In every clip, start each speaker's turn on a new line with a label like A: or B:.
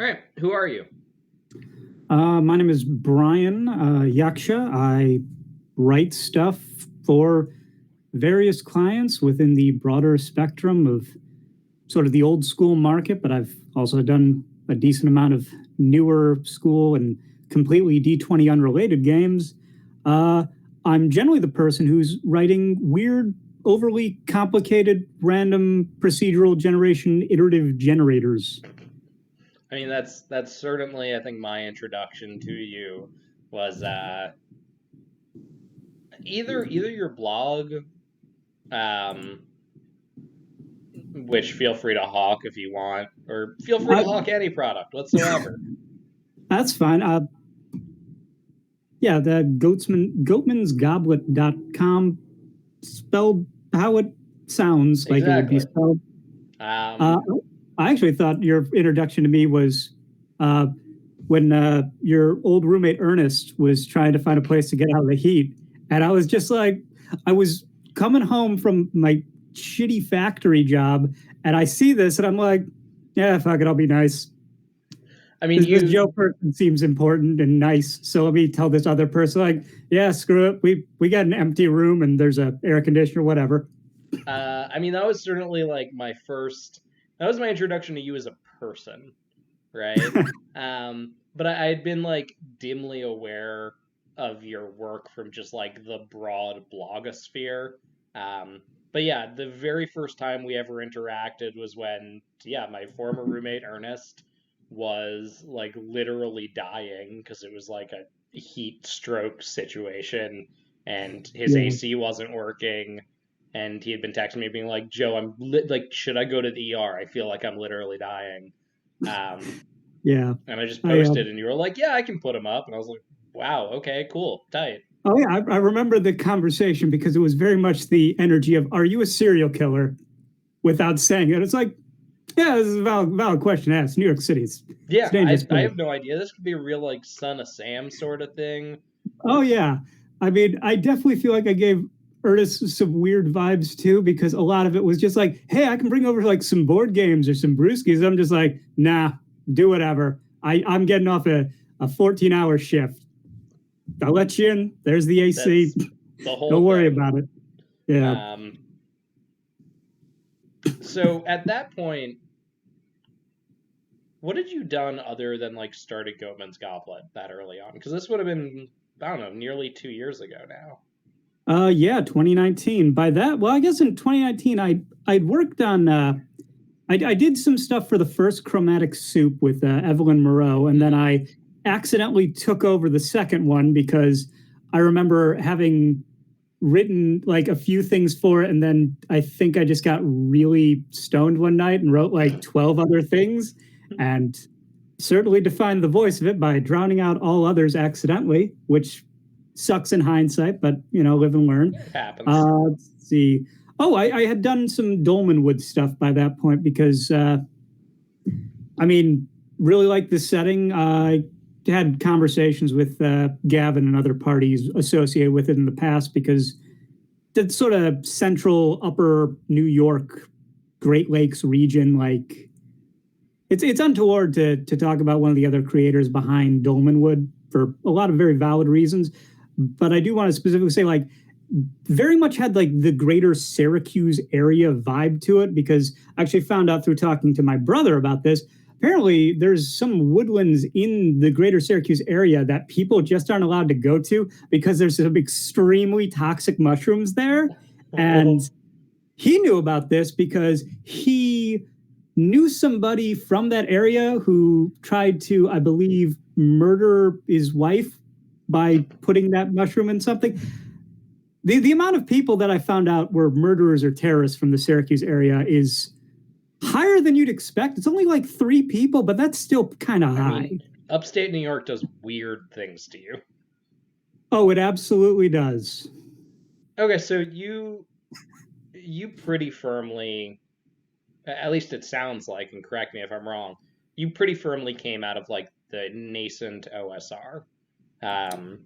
A: All right, who are you?
B: My name is Brian Yaksha. I write stuff for various clients within the broader spectrum of sort of the old school market, but I've also done a decent amount of newer school and completely D20 unrelated games. Uh, I'm generally the person who's writing weird, overly complicated, random procedural generation iterative generators.
A: I mean, that's certainly I think my introduction to you was either your blog, um, which feel free to hawk if you want, or feel free to
B: Uh,
A: hawk any product whatsoever.
B: that's fine. Yeah, the goatmansgoblet.com, spelled how it sounds like it would be
A: Exactly.
B: spelled. Uh,
A: Um,
B: I actually thought your introduction to me was uh, when your old roommate Ernest was trying to find a place to get out of the heat. And I was just like, I was coming home from my shitty factory job, and I see this, and I'm like, yeah, fuck it, I'll be nice.
A: I mean,
B: This
A: you.
B: Joe person seems important and nice, so let me tell this other person, like, yeah, screw it. We got an empty room and there's a air conditioner, whatever.
A: I mean, that was certainly like my first. That was my introduction to you as a person, right? But I had been like dimly aware of your work from just like the broad blogosphere. Um, but yeah, the very first time we ever interacted was when, yeah, my former roommate Ernest was like literally dying because it was like a heat stroke situation and his
B: Yeah,
A: AC wasn't working. And he had been texting me being like, Joe, like, should I go to the ER? I feel like I'm literally dying. Um,
B: yeah.
A: and I just
B: I
A: posted, and you were like, "Yeah, I can put him up." And I was like, "Wow, okay, cool, tight."
B: Oh yeah, I remember the conversation because it was very much the energy of, "Are you a serial killer?" Without saying it, it's like, yeah, this is a valid question to ask. New York City, it's a
A: Yeah,
B: dangerous
A: I
B: place.
A: have no idea. This could be a real like Son of Sam sort of thing.
B: Oh yeah, I mean, I definitely feel like I gave Ernest some weird vibes too because a lot of it was just like, hey, I can bring over like some board games or some brewskis. I'm just like, nah, do whatever. I'm getting off a 14-hour shift. I'll let you in. There's the AC.
A: That's the whole
B: Don't worry
A: thing.
B: about it. Yeah.
A: Um, so at that point, what had you done other than like started Goatman's Goblet that early on? Because this would have been, I don't know, nearly 2 years ago now.
B: Yeah, 2019. By that, well, I guess in 2019, I'd worked on. I did some stuff for the first Chromatic Soup with Evelyn Moreau, and then I accidentally took over the second one because I remember having written like a few things for it, and then I think I just got really stoned one night and wrote like 12 other things, and certainly defined the voice of it by drowning out all others accidentally, which sucks in hindsight, but live and learn.
A: It happens.
B: Let's see. Oh, I had done some Dolmenwood stuff by that point because, I mean, really like the setting. I had conversations with Gavin and other parties associated with it in the past because the sort of central upper New York, Great Lakes region, like it's untoward to talk about one of the other creators behind Dolmenwood for a lot of very valid reasons. But I do want to specifically say, like, very much had like the greater Syracuse area vibe to it because I actually found out through talking to my brother about this. Apparently, there's some woodlands in the greater Syracuse area that people just aren't allowed to go to because there's some extremely toxic mushrooms there. And he knew about this because he knew somebody from that area who tried to, I believe, murder his wife by putting that mushroom in something. The amount of people that I found out were murderers or terrorists from the Syracuse area is higher than you'd expect. It's only like 3 people, but that's still kind of high.
A: I mean, upstate New York does weird things to you.
B: Oh, it absolutely does.
A: Okay, so you pretty firmly, at least it sounds like, and correct me if I'm wrong, you pretty firmly came out of like the nascent OSR. Um,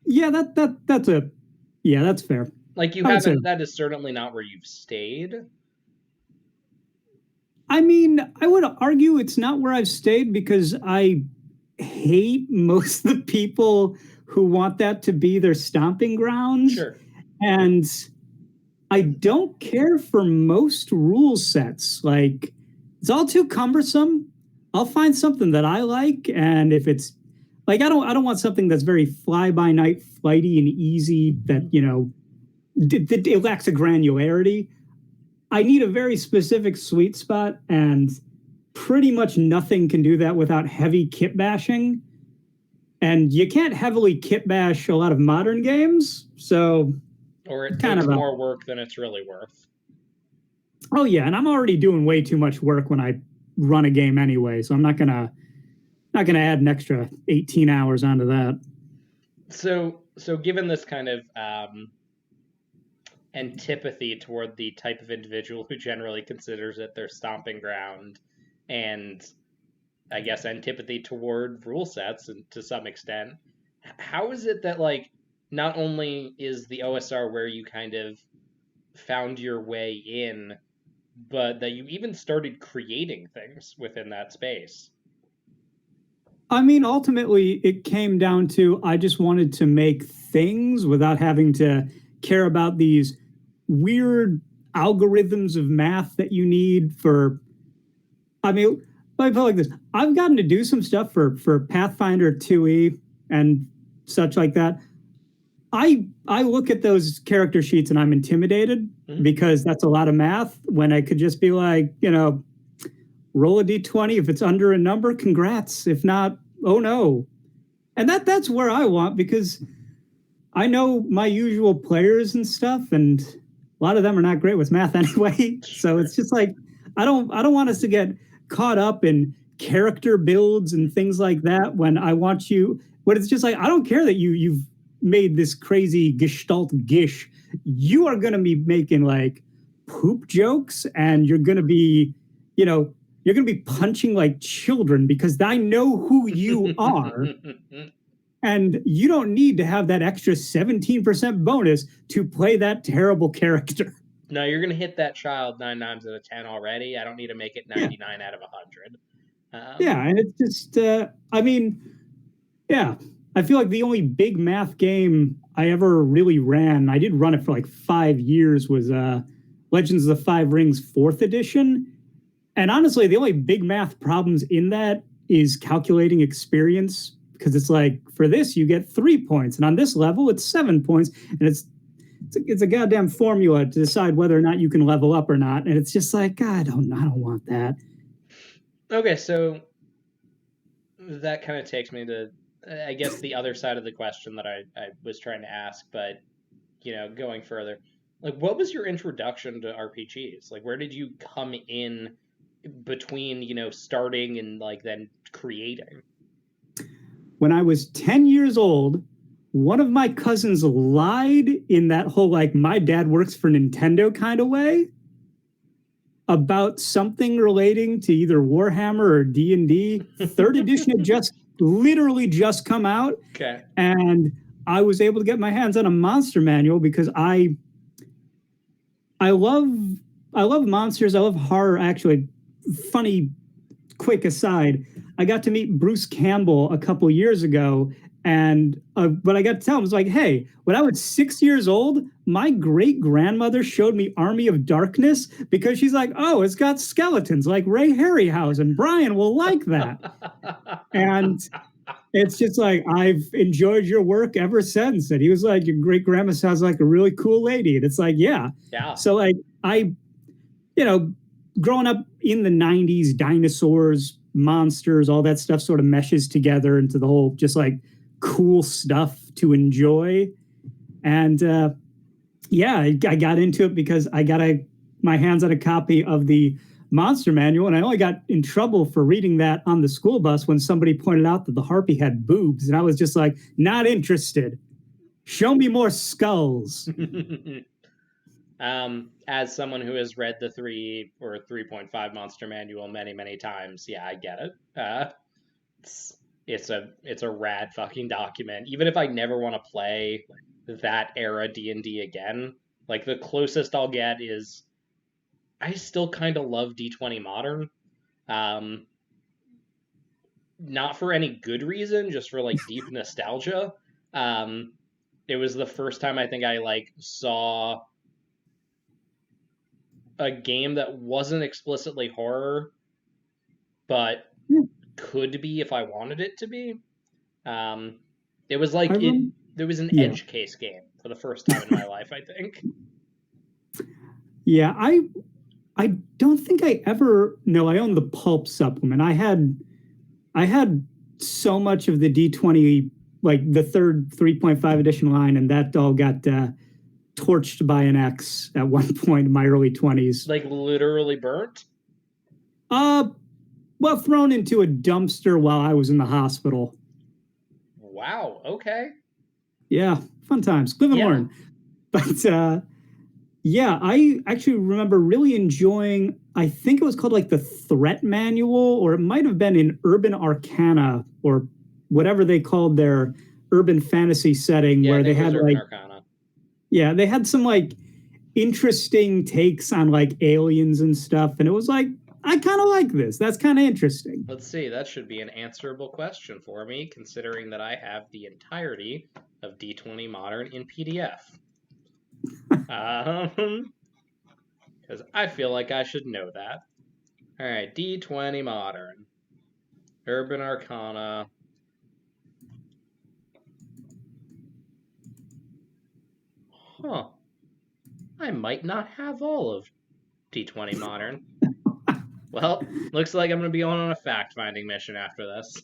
B: Yeah, that's fair.
A: like you
B: I would say
A: haven't, that is certainly not where you've stayed.
B: I mean, I would argue it's not where I've stayed because I hate most of the people who want that to be their stomping grounds.
A: Sure.
B: And I don't care for most rule sets. Like, it's all too cumbersome. I'll find something that I like, and if it's like I don't want something that's very fly by night, flighty and easy. That it lacks a granularity. I need a very specific sweet spot, and pretty much nothing can do that without heavy kit bashing. And you can't heavily kit bash a lot of modern games, so
A: or it takes more work than it's really worth.
B: Oh yeah, and I'm already doing way too much work when I run a game anyway, so I'm not gonna add an extra 18 hours onto that.
A: So given this kind of antipathy toward the type of individual who generally considers it their stomping ground, and I guess antipathy toward rule sets and to some extent, how is it that like not only is the OSR where you kind of found your way in, but that you even started creating things within that space?
B: I mean, ultimately, it came down to I just wanted to make things without having to care about these weird algorithms of math that you need for. I mean, let me put it like this: I've gotten to do some stuff for Pathfinder 2e and such like that. I look at those character sheets and I'm intimidated because that's a lot of math when I could just be like, roll a d20. If it's under a number, congrats. If not, oh no. And that's where I want, because I know my usual players and stuff, and a lot of them are not great with math anyway. So it's just like I don't want us to get caught up in character builds and things like that when it's just like I don't care that you've made this crazy gestalt gish. You are going to be making like poop jokes, and you're going to be, you're going to be punching like children because I know who you are. And you don't need to have that extra 17% bonus to play that terrible character.
A: No, you're going to hit that child 9 times out of 10 already. I don't need to make it 99 out of 100.
B: And it's just, I feel like the only big math game I ever really ran, I did run it for like 5 years, was Legends of the Five Rings 4th edition. And honestly, the only big math problems in that is calculating experience, because it's like, for this, you get 3 points. And on this level, it's 7 points. And it's a goddamn formula to decide whether or not you can level up or not. And it's just like, God, I don't want that.
A: Okay, so that kind of takes me to, I guess, the other side of the question that I was trying to ask, but, going further. Like, what was your introduction to RPGs? Like, where did you come in between, starting and, like, then creating?
B: When I was 10 years old, one of my cousins lied in that whole, like, my dad works for Nintendo kind of way about something relating to either Warhammer or D&D. 3rd edition had literally just come out.
A: Okay.
B: And I was able to get my hands on a monster manual because I love monsters. I love horror. Actually, funny, quick aside, I got to meet Bruce Campbell a couple years ago, and what I got to tell him was like, hey, when I was 6 years old, my great-grandmother showed me Army of Darkness because she's like, oh, it's got skeletons like Ray Harryhausen. Brian will like that. And it's just like, I've enjoyed your work ever since. And he was like, your great-grandma sounds like a really cool lady. And it's like, yeah. So like growing up in the 90s, dinosaurs, monsters, all that stuff sort of meshes together into the whole just like cool stuff to enjoy. And I got into it because I got my hands on a copy of the Monster Manual, and I only got in trouble for reading that on the school bus when somebody pointed out that the Harpy had boobs, and I was just like, not interested. Show me more skulls.
A: As someone who has read the 3 or 3.5 Monster Manual many, many times, yeah, I get it. It's a rad fucking document. Even if I never want to play that era D&D again, like the closest I'll get is I still kind of love D20 Modern. Um, Not for any good reason, just for like deep nostalgia. Um, it was the first time I think I like saw a game that wasn't explicitly horror, but
B: Yeah,
A: could be if I wanted it to be. Um, it was like
B: I
A: it.
B: rem-
A: There was an
B: yeah,
A: edge case game for the first time in my life, I think.
B: yeah. I don't think I ever. No, I owned the pulp supplement. I had so much of the D20, like the third 3.5 edition line, and that all got torched by an ex at one point in my early 20s.
A: Like literally burnt.
B: Uh, well, thrown into a dumpster while I was in the hospital.
A: Wow. Okay.
B: Yeah, fun times. Live and
A: Yeah.
B: learn. But yeah, I actually remember really enjoying, I think it was called like the Threat Manual, or it might have been in Urban Arcana, or whatever they called their urban fantasy setting,
A: Yeah, I
B: where they
A: think it was
B: had
A: Urban
B: like,
A: Arcana.
B: yeah, they had some like interesting takes on like aliens and stuff. And it was like, I kind of like this. That's kind of interesting.
A: Let's see. That should be an answerable question for me, considering that I have the entirety of D20 Modern in PDF. Because I feel like I should know that. All right, D20 Modern, Urban Arcana. Huh. I might not have all of D20 Modern. Well, looks like I'm going to be going on a fact-finding mission after this.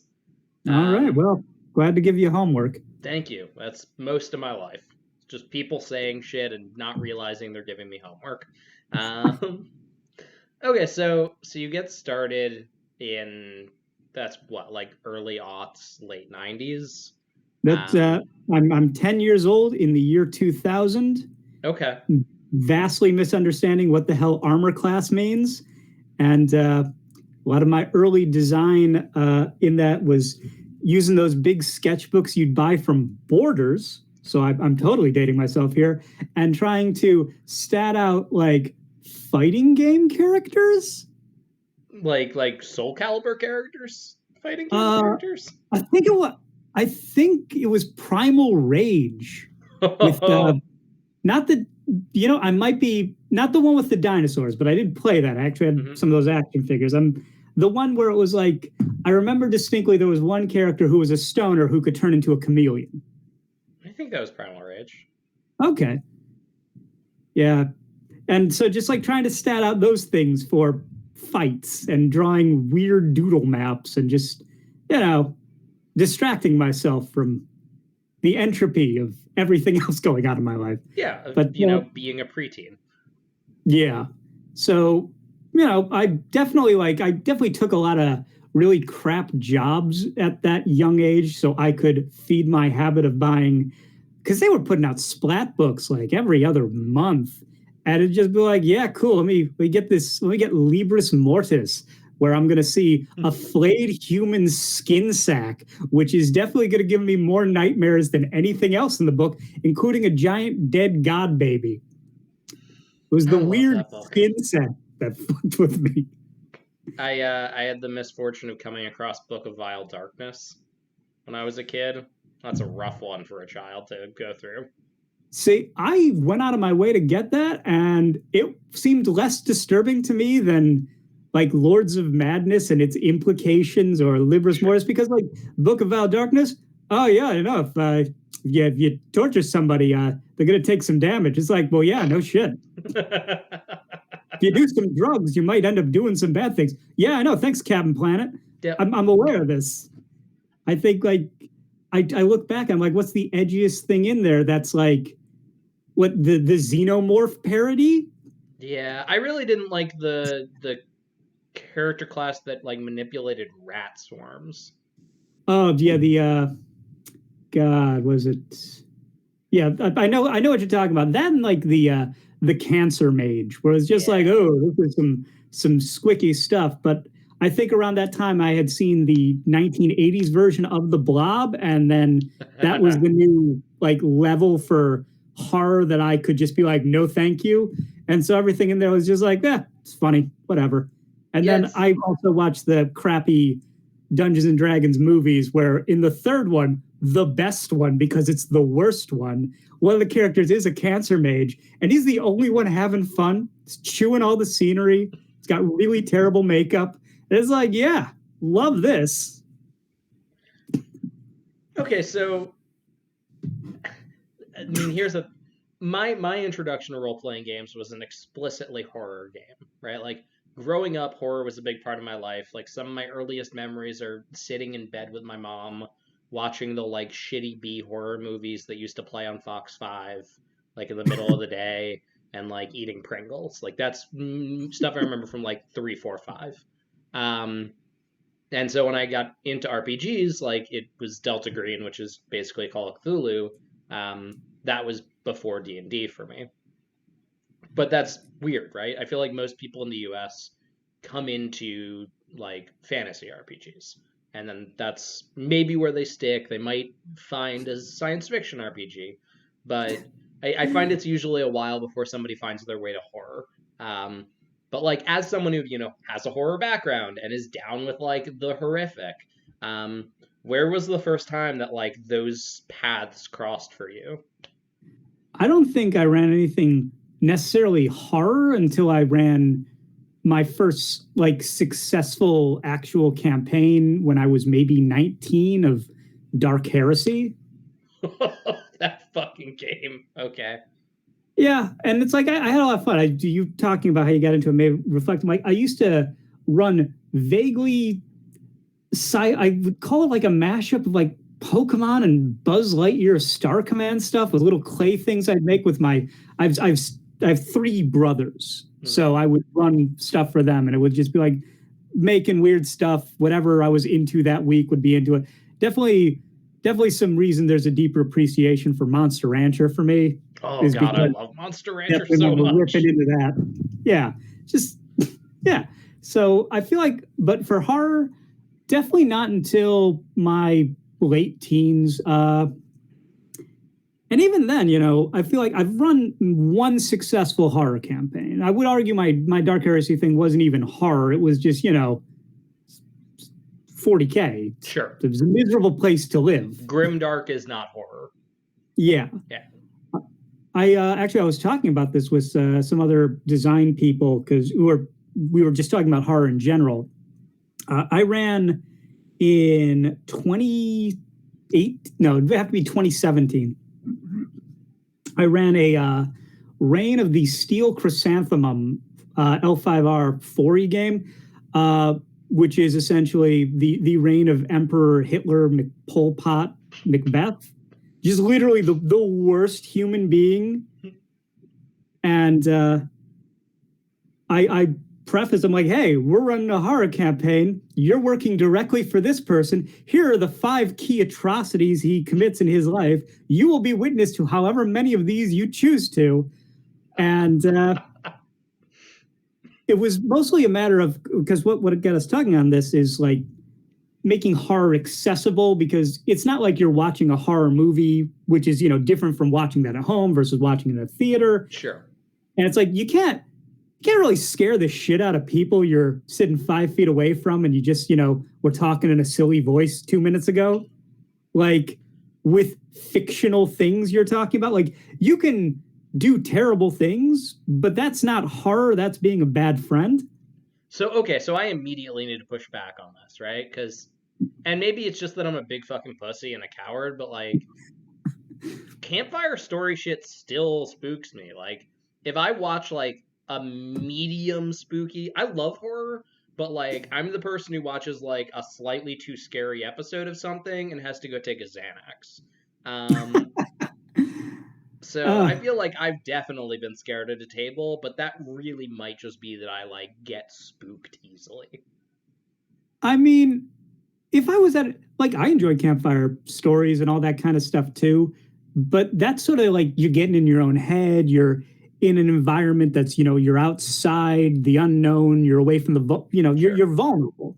B: All right. Well, glad to give you homework.
A: Thank you. That's most of my life. It's just people saying shit and not realizing they're giving me homework. Okay, so you get started in that's what, like early aughts, late 90s.
B: That I'm 10 years old in the year 2000.
A: Okay.
B: Vastly misunderstanding what the hell armor class means, and a lot of my early design in that was using those big sketchbooks you'd buy from Borders. So I'm totally dating myself here, and trying to stat out like fighting game characters,
A: like Soul Calibur characters, fighting game characters.
B: I think it was Primal Rage with not the, I might be not the one with the dinosaurs, but I did play that. I actually had some of those action figures. I'm the one where it was like, I remember distinctly there was one character who was a stoner who could turn into a chameleon.
A: I think that was Primal Rage.
B: Okay. Yeah. And so just like trying to stat out those things for fights and drawing weird doodle maps and just, distracting myself from the entropy of everything else going on in my life.
A: Yeah,
B: but
A: being a preteen.
B: Yeah. So, I definitely took a lot of really crap jobs at that young age so I could feed my habit of buying, because they were putting out splat books like every other month. And it'd just be like, yeah, cool. Let me get Libris Mortis, where I'm going to see a flayed human skin sack, which is definitely going to give me more nightmares than anything else in the book, including a giant dead god baby. It was the weird skin sack that fucked with me.
A: I had the misfortune of coming across Book of Vile Darkness when I was a kid. That's a rough one for a child to go through.
B: See, I went out of my way to get that, and it seemed less disturbing to me than like Lords of Madness and its implications, or Libris Mortis, because like Book of Vile Darkness, oh yeah, if you torture somebody, they're gonna take some damage. It's like, well, yeah, no shit. If you do some drugs, you might end up doing some bad things. Yeah, I know. Thanks, Captain Planet. Yep. I'm aware of this. I think like I look back, I'm like, what's the edgiest thing in there that's like what the Xenomorph parody?
A: Yeah, I really didn't like the character class that like manipulated rat swarms.
B: Oh yeah, the God, was it? Yeah, I know what you're talking about. That and like the cancer mage, where it's just like, oh, this is some squicky stuff. But I think around that time I had seen the 1980s version of the Blob, and then that was the new like level for horror that I could just be like, no, thank you. And so everything in there was just like, it's funny, whatever. And
A: Yeah,
B: then I also watched the crappy Dungeons and Dragons movies where in the third one, the best one because it's the worst one of the characters is a cancer mage, and he's the only one having fun. He's chewing all the scenery. He's got really terrible makeup. And it's like, yeah, love this.
A: Okay, so I mean, my introduction to role playing games was an explicitly horror game, right? Like growing up, horror was a big part of my life. Like some of my earliest memories are sitting in bed with my mom, watching the like shitty B horror movies that used to play on Fox 5, like in the middle of the day, and like eating Pringles. Like that's stuff I remember from like 3, 4, 5. And so when I got into RPGs, like it was Delta Green, which is basically Call of Cthulhu. That was before D&D for me. But that's weird, right? I feel like most people in the US come into like fantasy RPGs. And then that's maybe where they stick. They might find a science fiction RPG. But I find it's usually a while before somebody finds their way to horror. But like as someone who, has a horror background and is down with like the horrific, where was the first time that like those paths crossed for you?
B: I don't think I ran anything necessarily horror until I ran my first like successful actual campaign when I was maybe 19 of Dark Heresy.
A: That fucking game. Okay.
B: Yeah, and it's like I had a lot of fun. You talking about how you got into it made me reflect. Like I used to run vaguely, I would call it like a mashup of like Pokemon and Buzz Lightyear Star Command stuff with little clay things I'd make with my. I have 3 brothers, so I would run stuff for them, and it would just be like making weird stuff. Whatever I was into that week would be into it. Definitely some reason there's a deeper appreciation for Monster Rancher for me.
A: Oh God, I love Monster Rancher so much.
B: Ripping into that, yeah, just yeah. So I feel like, but for horror, definitely not until my late teens. And even then, I feel like I've run one successful horror campaign. I would argue my Dark Heresy thing wasn't even horror. It was just, 40K.
A: Sure.
B: It was a miserable place to live.
A: Grimdark is not horror.
B: Yeah.
A: Yeah.
B: I was talking about this with some other design people because we were just talking about horror in general. I ran in 2017. I ran a Reign of the Steel Chrysanthemum L5R 4E game, which is essentially the reign of Emperor Hitler, Pol Pot, Macbeth. Just literally the worst human being. And I preface, I'm like, hey, we're running a horror campaign. You're working directly for this person. Here are the 5 key atrocities he commits in his life. You will be witness to however many of these you choose to. And it was mostly a matter of, because what got us talking on this is like making horror accessible, because it's not like you're watching a horror movie, which is, different from watching that at home versus watching it in a theater.
A: Sure.
B: And it's like, you can't really scare the shit out of people you're sitting 5 feet away from and you just, were talking in a silly voice 2 minutes ago. Like with fictional things you're talking about, like you can do terrible things, but that's not horror. That's being a bad friend.
A: So I immediately need to push back on this, right? And maybe it's just that I'm a big fucking pussy and a coward, but like campfire story shit still spooks me. Like if I watch like a medium spooky, I love horror, but like I'm the person who watches like a slightly too scary episode of something and has to go take a Xanax. So I feel like I've definitely been scared at a table, but that really might just be that I like get spooked easily.
B: I mean, if I was I enjoy campfire stories and all that kind of stuff too, but that's sort of like you're getting in your own head. You're in an environment that's, you're outside the unknown. You're away from sure. You're vulnerable.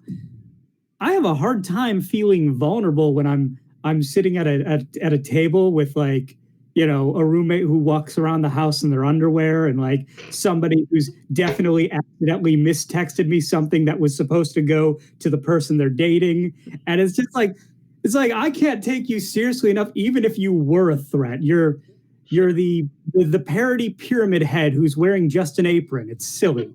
B: I have a hard time feeling vulnerable when I'm sitting at a table with like, a roommate who walks around the house in their underwear, and like somebody who's definitely accidentally mistexted me something that was supposed to go to the person they're dating. And it's just like, I can't take you seriously enough, even if you were a threat. You're the parody pyramid head who's wearing just an apron. It's silly.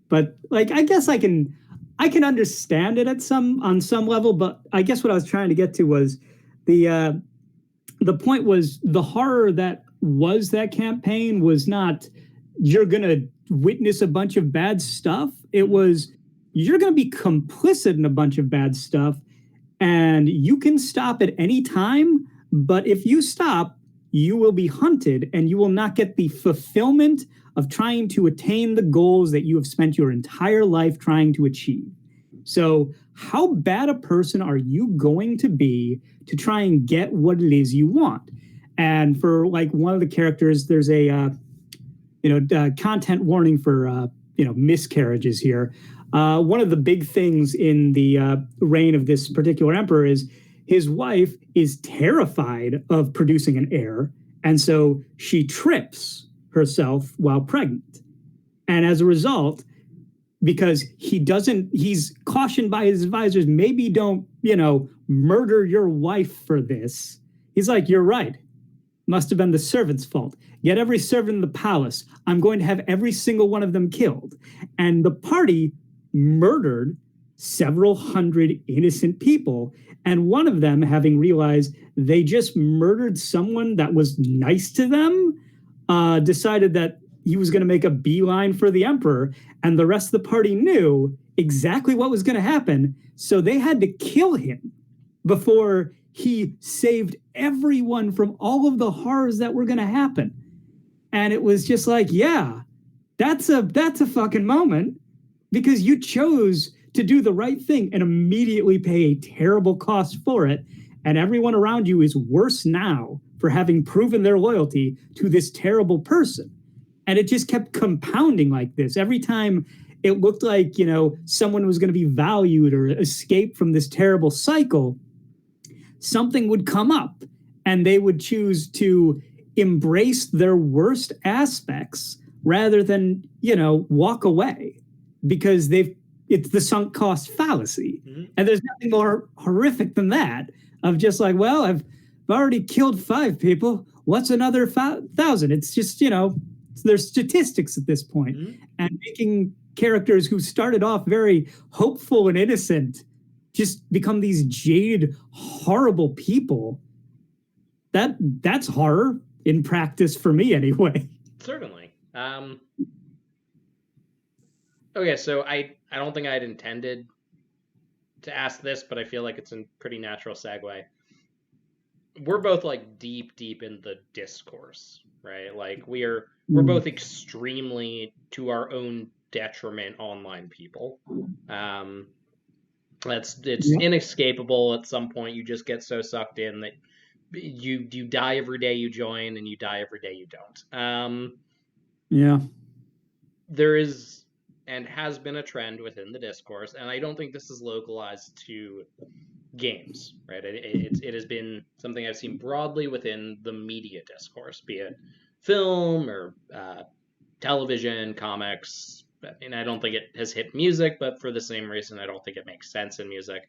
B: But like, I guess I can understand it on some level, but I guess what I was trying to get to was the point was the horror that was that campaign was not you're going to witness a bunch of bad stuff. It was you're going to be complicit in a bunch of bad stuff, and you can stop at any time. But if you stop, you will be hunted, and you will not get the fulfillment of trying to attain the goals that you have spent your entire life trying to achieve. So how bad a person are you going to be to try and get what it is you want? And for like one of the characters, there's a content warning for miscarriages here. One of the big things in the reign of this particular emperor is his wife is terrified of producing an heir, and so she trips herself while pregnant. And as a result, because he's cautioned by his advisors, maybe don't, murder your wife for this. He's like, you're right. Must have been the servant's fault. Get every servant in the palace. I'm going to have every single one of them killed. And the party murdered several hundred innocent people. And one of them, having realized they just murdered someone that was nice to them, decided that he was going to make a beeline for the emperor, and the rest of the party knew exactly what was going to happen, so they had to kill him before he saved everyone from all of the horrors that were going to happen. And it was just like, yeah, that's a fucking moment, because you chose to do the right thing and immediately pay a terrible cost for it, and everyone around you is worse now for having proven their loyalty to this terrible person. And it just kept compounding like this. Every time it looked like, someone was going to be valued or escape from this terrible cycle, something would come up and they would choose to embrace their worst aspects rather than, walk away, because it's the sunk cost fallacy. Mm-hmm. And there's nothing more horrific than that, of just like, well, I've already killed 5 people. What's another 1,000? It's just, there's statistics at this point. Mm-hmm. And making characters who started off very hopeful and innocent just become these jaded, horrible people. That's horror in practice for me anyway.
A: Certainly. Okay, so I don't think I had intended to ask this, but I feel like it's a pretty natural segue. We're both like deep in the discourse, right? Like we're both extremely, to our own detriment, online people. It's inescapable. At some point you just get so sucked in that you die every day you join, and you die every day you don't. There is and has been a trend within the discourse, and I don't think this is localized to games, right? It has been something I've seen broadly within the media discourse, be it film or television, comics. And I don't think it has hit music, but for the same reason, I don't think it makes sense in music.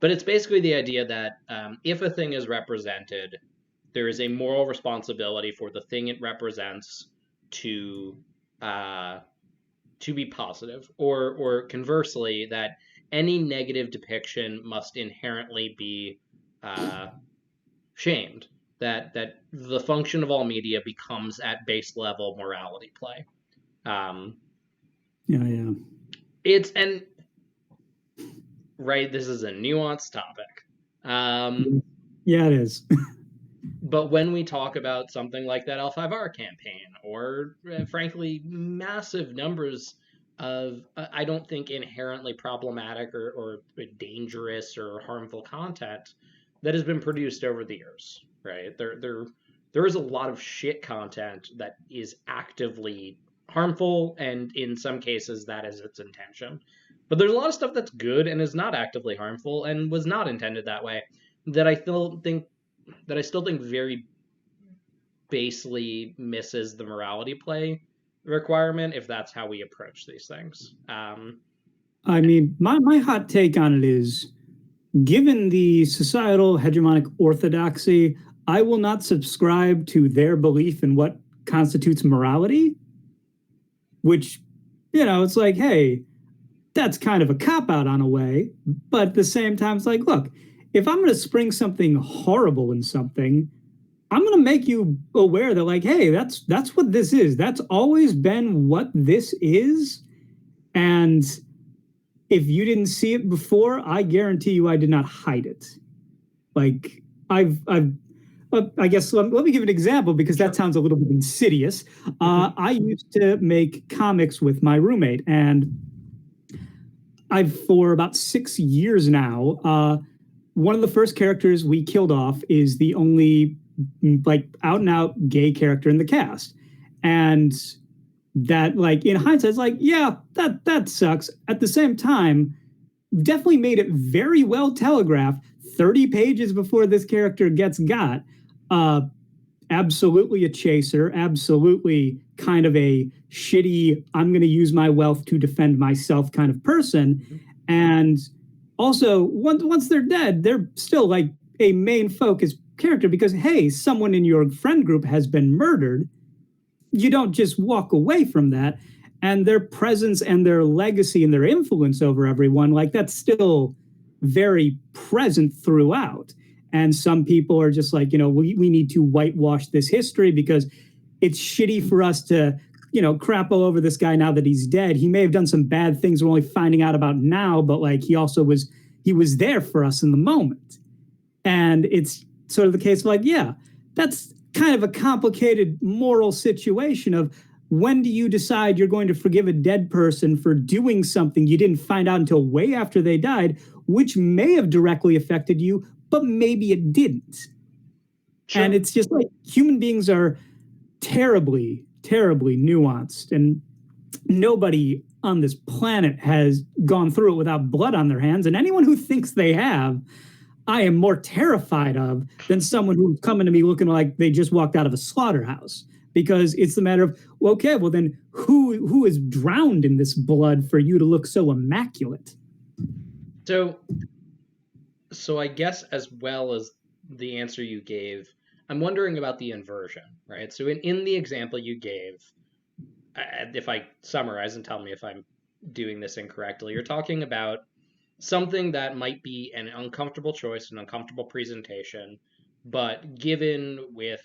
A: But it's basically the idea that if a thing is represented, there is a moral responsibility for the thing it represents to be positive, or conversely, that any negative depiction must inherently be shamed. That the function of all media becomes at base level morality play. It's right. This is a nuanced topic.
B: It is.
A: But when we talk about something like that L5R campaign, or frankly, massive numbers of, I don't think inherently problematic or dangerous or harmful content that has been produced over the years, right? There is a lot of shit content that is actively harmful, and in some cases that is its intention. But there's a lot of stuff that's good and is not actively harmful and was not intended that way, that I still think very basely misses the morality play requirement if that's how we approach these things.
B: I mean, my hot take on it is, given the societal hegemonic orthodoxy, I will not subscribe to their belief in what constitutes morality, which, it's like, hey, that's kind of a cop-out on a way. But at the same time, it's like, look, if I'm going to spring something horrible in something, I'm going to make you aware that, like, hey, that's what this is. That's always been what this is. And if you didn't see it before, I guarantee you I did not hide it. Like, I guess let me give an example, because that sounds a little bit insidious. I used to make comics with my roommate, and for about 6 years now, one of the first characters we killed off is the only like out and out gay character in the cast. And that, like, in hindsight, it's like, yeah, that sucks. At the same time, definitely made it very well telegraphed 30 pages before this character gets got. Absolutely a chaser, absolutely kind of a shitty, I'm going to use my wealth to defend myself kind of person. And also, once they're dead, they're still like a main focus character, because, hey, someone in your friend group has been murdered. You don't just walk away from that. And their presence and their legacy and their influence over everyone, like, that's still very present throughout. And some people are just like, we need to whitewash this history because it's shitty for us to, crap all over this guy now that he's dead. He may have done some bad things we're only finding out about now, but, like, he was there for us in the moment. And it's sort of the case of, like, yeah, that's kind of a complicated moral situation of, when do you decide you're going to forgive a dead person for doing something you didn't find out until way after they died, which may have directly affected you, but maybe it didn't. Sure. And it's just like, human beings are terribly, terribly nuanced, and nobody on this planet has gone through it without blood on their hands. And anyone who thinks they have, I am more terrified of than someone who's coming to me looking like they just walked out of a slaughterhouse. Because it's the matter of, well, okay, well then who is drowned in this blood for you to look so immaculate?
A: So I guess, as well as the answer you gave, I'm wondering about the inversion, right? So in the example you gave, if I summarize and tell me if I'm doing this incorrectly, you're talking about something that might be an uncomfortable choice, an uncomfortable presentation, but given with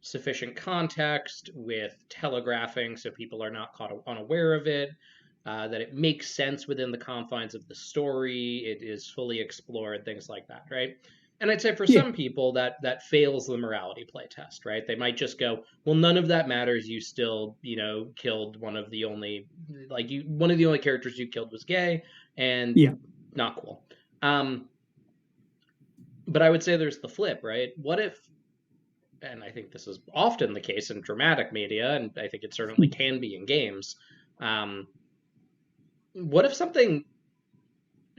A: sufficient context, with telegraphing so people are not caught unaware of it, that it makes sense within the confines of the story, it is fully explored, things like that, right? And I'd say for some people that fails the morality play test, right? They might just go, well, none of that matters. You still, killed one of the only characters you killed was gay, and not cool. But I would say there's the flip, right? What if, and I think this is often the case in dramatic media, and I think it certainly can be in games, what if something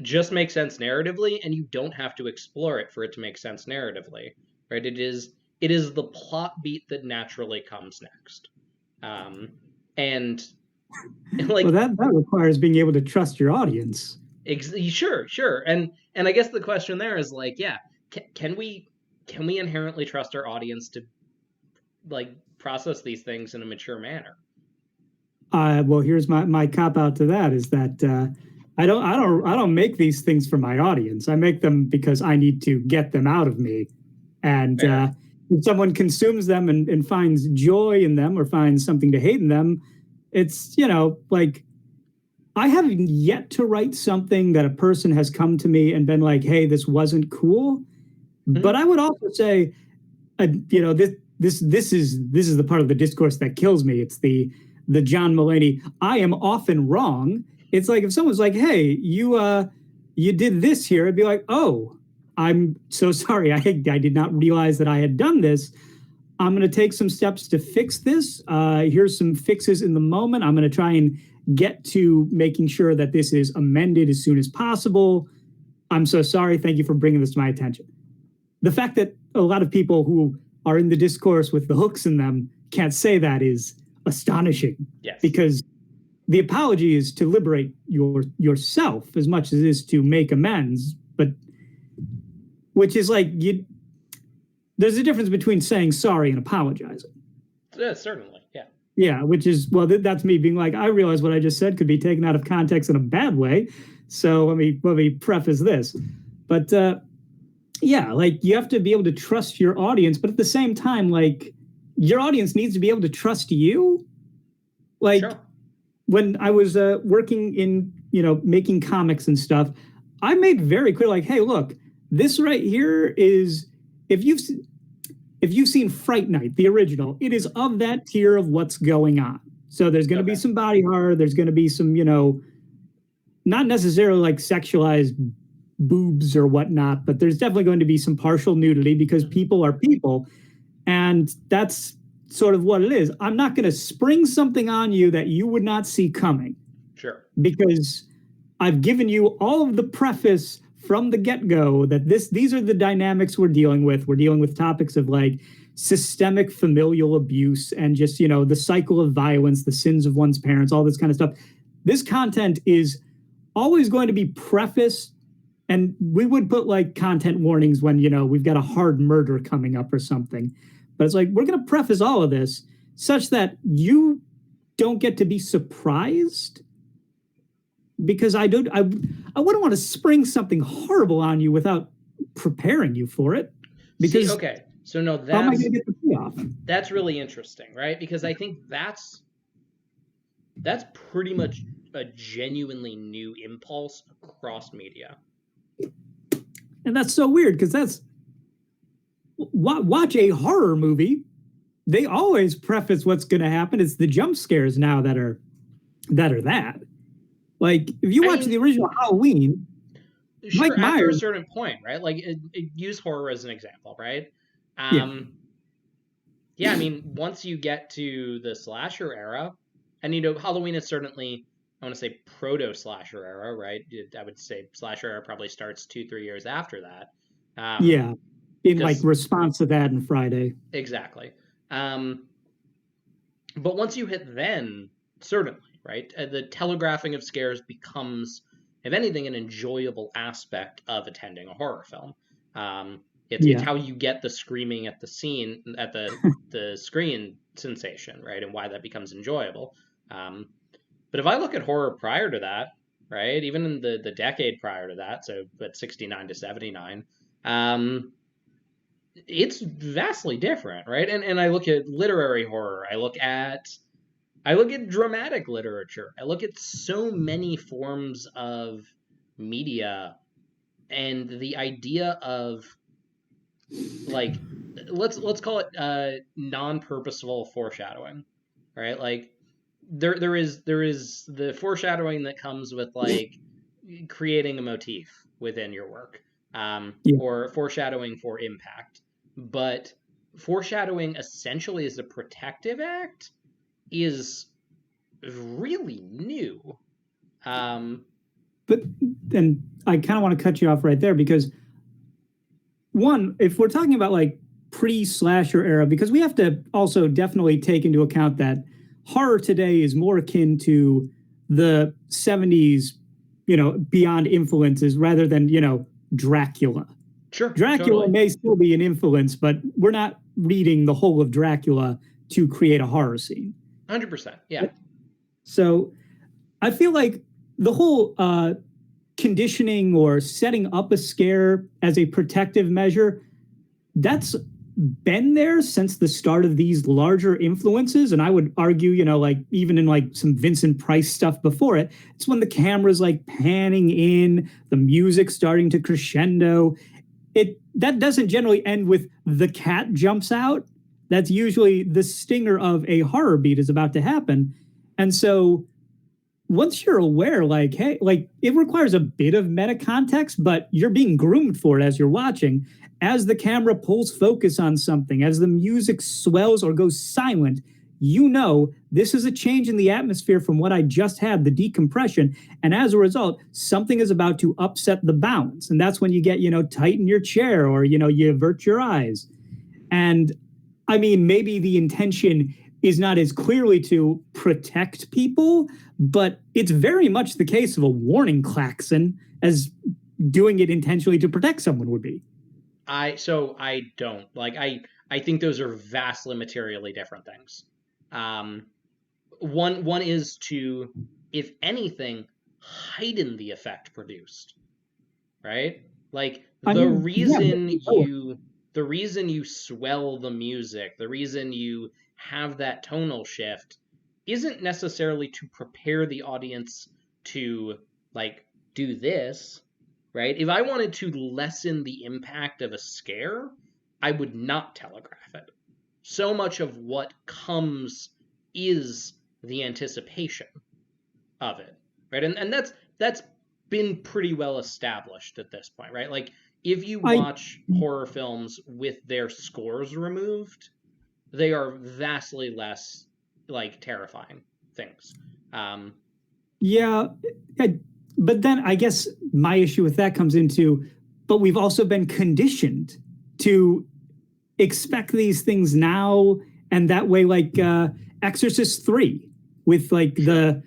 A: just makes sense narratively and you don't have to explore it for it to make sense narratively, right? It is the plot beat that naturally comes next. And like,
B: well, that requires being able to trust your audience.
A: Sure. And I guess the question there is, like, yeah, can we inherently trust our audience to, like, process these things in a mature manner?
B: Well, here's my cop out to that, is that I don't make these things for my audience. I make them because I need to get them out of me. And if someone consumes them and finds joy in them or finds something to hate in them, it's, like, I haven't yet to write something that a person has come to me and been like, hey, this wasn't cool. Mm-hmm. But I would also say, this is the part of the discourse that kills me. It's the John Mulaney, I am often wrong. It's like, if someone's like, hey, you did this here, I'd be like, oh, I'm so sorry. I did not realize that I had done this. I'm going to take some steps to fix this. Here's some fixes in the moment. I'm going to try and get to making sure that this is amended as soon as possible. I'm so sorry. Thank you for bringing this to my attention. The fact that a lot of people who are in the discourse with the hooks in them can't say that is astonishing.
A: Yes.
B: Because the apology is to liberate yourself as much as it is to make amends, but which is like there's a difference between saying sorry and apologizing.
A: Yeah, certainly, yeah.
B: Yeah, which is, well, that's me being like, I realize what I just said could be taken out of context in a bad way. So let me preface this. But yeah, like you have to be able to trust your audience, but at the same time, like your audience needs to be able to trust you. Like, sure. When I was working in, making comics and stuff, I made very clear, like, hey, look, this right here is, if you've seen Fright Night, the original, it is of that tier of what's going on. So there's going to be some body horror. There's going to be some, not necessarily like sexualized boobs or whatnot, but there's definitely going to be some partial nudity because people are people. And that's sort of what it is. I'm not going to spring something on you that you would not see coming.
A: Sure.
B: Because I've given you all of the preface from the get-go that these are the dynamics we're dealing with. We're dealing with topics of like systemic familial abuse and just, the cycle of violence, the sins of one's parents, all this kind of stuff. This content is always going to be prefaced, and we would put like content warnings when, we've got a hard murder coming up or something. But it's like, we're going to preface all of this such that you don't get to be surprised, because I wouldn't want to spring something horrible on you without preparing you for it. Because
A: okay, so no,
B: how am I going to get the payoff?
A: That's really interesting, right? Because I think that's pretty much a genuinely new impulse across media.
B: And that's so weird, because that's watch a horror movie. They always preface what's going to happen. It's the jump scares now that are that. Like, if you watch the original Halloween,
A: sure,
B: Mike
A: after
B: Myers,
A: a certain point, right? Like, use horror as an example, right? Yeah, I mean, once you get to the slasher era, and Halloween is certainly, I want to say, proto-slasher era, right? I would say slasher era probably starts 2-3 years after that.
B: In like response to that and Friday.
A: Exactly. But once you hit then, certainly, right? The telegraphing of scares becomes, if anything, an enjoyable aspect of attending a horror film. It's how you get the screaming at the scene, at the screen sensation, right? And why that becomes enjoyable. But if I look at horror prior to that, right? Even in the decade prior to that, so at 69 to 79, it's vastly different, right? And I look at literary horror. I look at dramatic literature. I look at so many forms of media, and the idea of, like, let's call it non-purposeful foreshadowing, right? Like there is the foreshadowing that comes with like creating a motif within your work, or foreshadowing for impact. But foreshadowing essentially as a protective act is really new.
B: But then I kind of want to cut you off right there, because one, if we're talking about like pre-slasher era, because we have to also definitely take into account that horror today is more akin to the 70s, beyond influences rather than, Dracula.
A: Sure.
B: Dracula
A: totally.
B: may still be an influence, but we're not reading the whole of Dracula to create a horror scene.
A: 100%. Yeah.
B: So I feel like the whole conditioning or setting up a scare as a protective measure, that's been there since the start of these larger influences. And I would argue, like even in like some Vincent Price stuff before it, it's when the camera's like panning in, the music starting to crescendo. That doesn't generally end with the cat jumps out. That's usually the stinger of a horror beat is about to happen. And so once you're aware, like, hey, like it requires a bit of meta context, but you're being groomed for it as you're watching. As the camera pulls focus on something, as the music swells or goes silent, this is a change in the atmosphere from what I just had, the decompression. And as a result, something is about to upset the balance. And that's when you get, tighten your chair or, you avert your eyes. And I mean, maybe the intention is not as clearly to protect people, but it's very much the case of a warning klaxon as doing it intentionally to protect someone would be.
A: I don't like I think those are vastly materially different things. Um, one is to, if anything, heighten the effect produced, right? Like
B: I mean, yeah,
A: the reason you swell the music, the reason you have that tonal shift isn't necessarily to prepare the audience to like do this, right? If I wanted to lessen the impact of a scare, I would not telegraph it. So much of what comes is the anticipation of it, right? And that's been pretty well established at this point, right? Like if you
B: I
A: watch horror films with their scores removed, they are vastly less like terrifying things. Um,
B: yeah, but then I guess my issue with that comes into, but we've also been conditioned to expect these things now, and that way, like Exorcist 3, with like the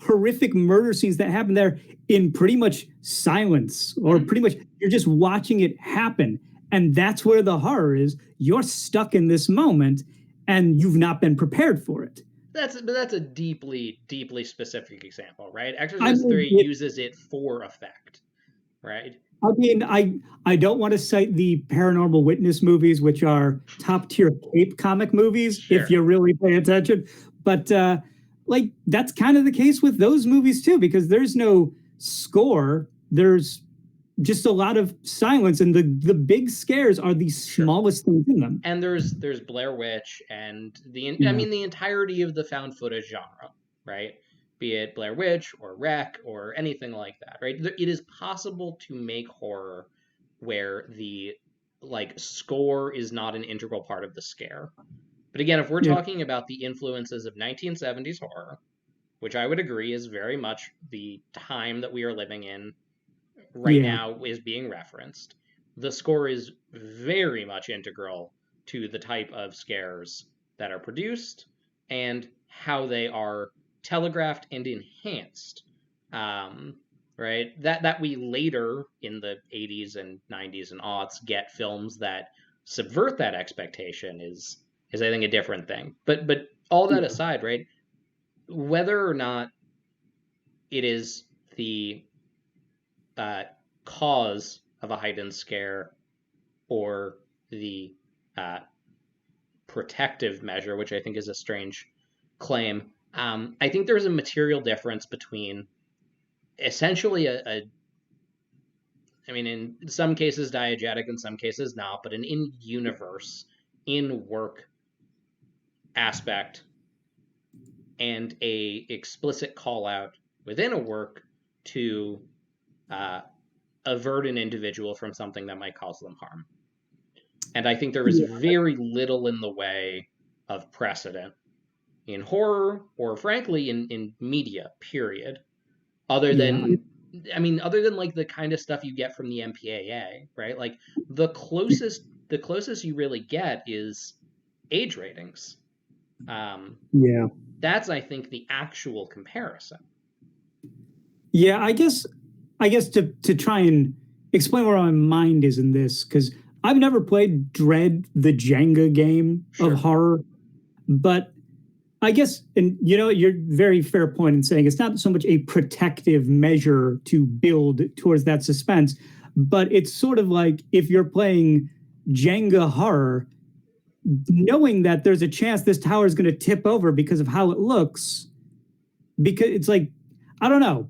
B: horrific murder scenes that happen there in pretty much silence, or pretty much you're just watching it happen. And that's where the horror is. You're stuck in this moment and you've not been prepared for it.
A: That's a deeply specific example, right?
B: I
A: Exorcist
B: mean,
A: 3 uses it for effect, right?
B: I don't want to cite the Paranormal Witness movies, which are top tier cape comic movies,
A: Sure.
B: if you really pay attention. But like that's kind of the case with those movies too, because there's no score. There's just a lot of silence, and the big scares are the smallest things in them.
A: And there's Blair Witch and I mean the entirety of the found footage genre, right? Be it Blair Witch or Wreck or anything like that, right? It is possible to make horror where the like score is not an integral part of the scare. But again, if we're talking about the influences of 1970s horror, which I would agree is very much the time that we are living in right now is being referenced, the score is very much integral to the type of scares that are produced and how they are telegraphed and enhanced. Right? That we later in the 80s and 90s and aughts get films that subvert that expectation is I think a different thing. But all that aside, right? Whether or not it is the cause of a heightened scare or the protective measure, which I think is a strange claim. I think there's a material difference between essentially I mean, in some cases diegetic, in some cases not, but an in-universe, in-work aspect and a explicit call out within a work to avert an individual from something that might cause them harm. And I think there is very little in the way of precedent in horror or frankly in media, period. Other than other than like the kind of stuff you get from the MPAA, right? Like the closest you really get is age ratings. That's I think the actual comparison.
B: Yeah, I guess to try and explain where my mind is in this, because I've never played Dread, the Jenga game of horror, but I guess, and you know, you're very fair point in saying it's not so much a protective measure to build towards that suspense, but it's sort of like if you're playing Jenga horror, knowing that there's a chance this tower is going to tip over because of how it looks, because it's like, I don't know.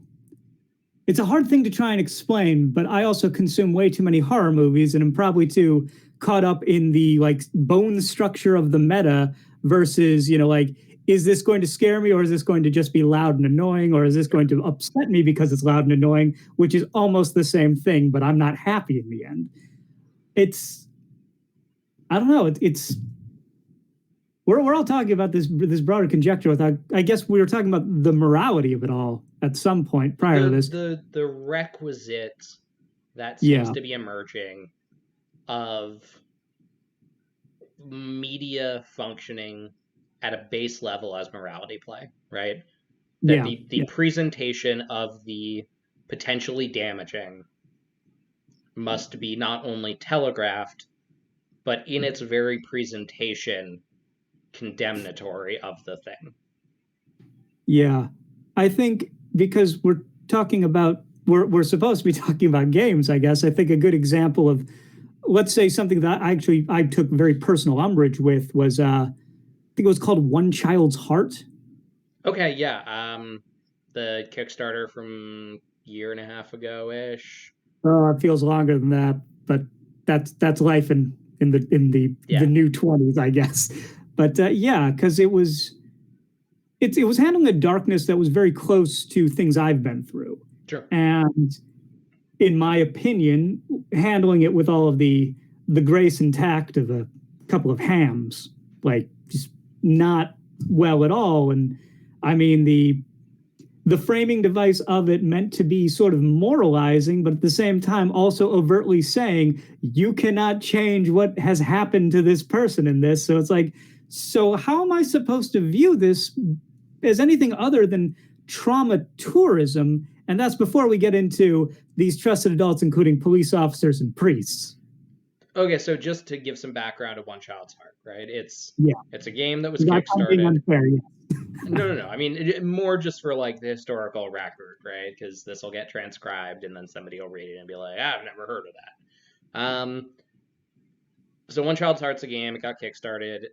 B: It's a hard thing to try and explain, but I also consume way too many horror movies and I'm probably too caught up in the like bone structure of the meta versus, you know, like, is this going to scare me or is this going to just be loud and annoying or is this going to upset me because it's loud and annoying, which is almost the same thing, but I'm not happy in the end. It's, I don't know. It's we're all talking about this broader conjecture. I guess we were talking about the morality of it all at some point prior to this.
A: The requisite that seems to be emerging of media functioning at a base level as morality play, right? That
B: Yeah,
A: the
B: yeah,
A: presentation of the potentially damaging must be not only telegraphed, but in its very presentation, condemnatory of the thing.
B: yeah. I think because we're supposed to be talking about games, I guess. I think a good example of, let's say, something that I took very personal umbrage with was I think it was called One Child's Heart.
A: Okay, yeah. The Kickstarter from year and a half ago ish.
B: It feels longer than that, but that's life in the
A: Yeah,
B: new 20s, I guess. But yeah, because it was handling a darkness that was very close to things I've been through,
A: sure.
B: and in my opinion, handling it with all of the grace and tact of a couple of hams, like just not well at all. And I mean the framing device of it meant to be sort of moralizing, but at the same time also overtly saying you cannot change what has happened to this person in this. So it's like, so how am I supposed to view this as anything other than trauma tourism? And that's before we get into these trusted adults, including police officers and priests.
A: Okay, so just to give some background of One Child's Heart, right?
B: Yeah,
A: It's a game that was
B: I'm being
A: kickstarted.
B: unfair. Yeah.
A: No. I mean, more just for like the historical record, right? Because this will get transcribed, and then somebody will read it and be like, "I've never heard of that." So One Child's Heart's a game. It got kickstarted.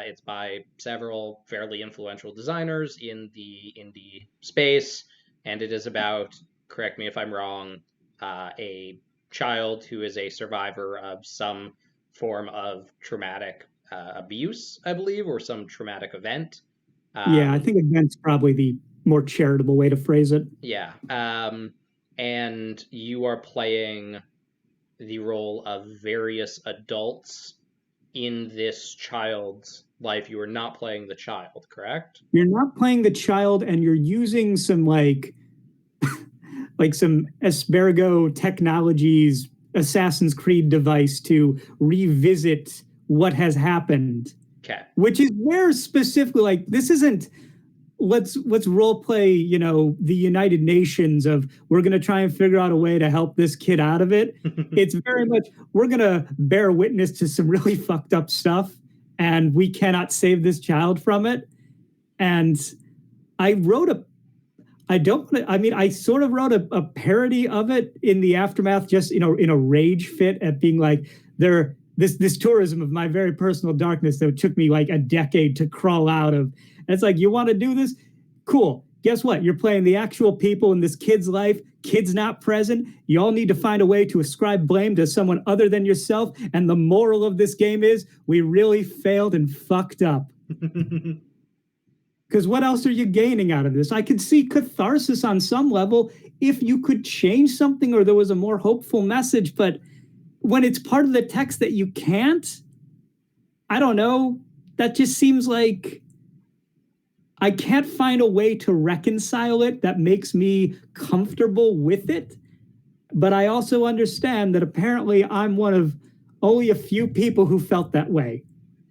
A: It's by several fairly influential designers in the indie space, and it is about, correct me if I'm wrong, a child who is a survivor of some form of traumatic abuse, I believe, or some traumatic event.
B: Yeah, I
A: Um,
B: think event's probably the more charitable way to phrase it.
A: yeah. And you are playing the role of various adults in this child's life. You are not playing the child, correct?
B: You're not playing the child, and you're using some like some Aspergo Technologies Assassin's Creed device to revisit what has happened,
A: Okay.
B: which is where specifically like this isn't let's role play, the United Nations of we're going to try and figure out a way to help this kid out of it. It's very much we're going to bear witness to some really fucked up stuff, and we cannot save this child from it. And I wrote a I don't. I mean, I sort of wrote a parody of it in the aftermath, just in a rage fit at being like, this tourism of my very personal darkness that took me like a decade to crawl out of. And it's like, you want to do this? Cool. Guess what? You're playing the actual people in this kid's life. Kid's not present. You all need to find a way to ascribe blame to someone other than yourself. And the moral of this game is we really failed and fucked up. Because what else are you gaining out of this? I could see catharsis on some level if you could change something or there was a more hopeful message. But when it's part of the text that you can't, I don't know. That just seems like I can't find a way to reconcile it that makes me comfortable with it. But I also understand that apparently I'm one of only a few people who felt that way.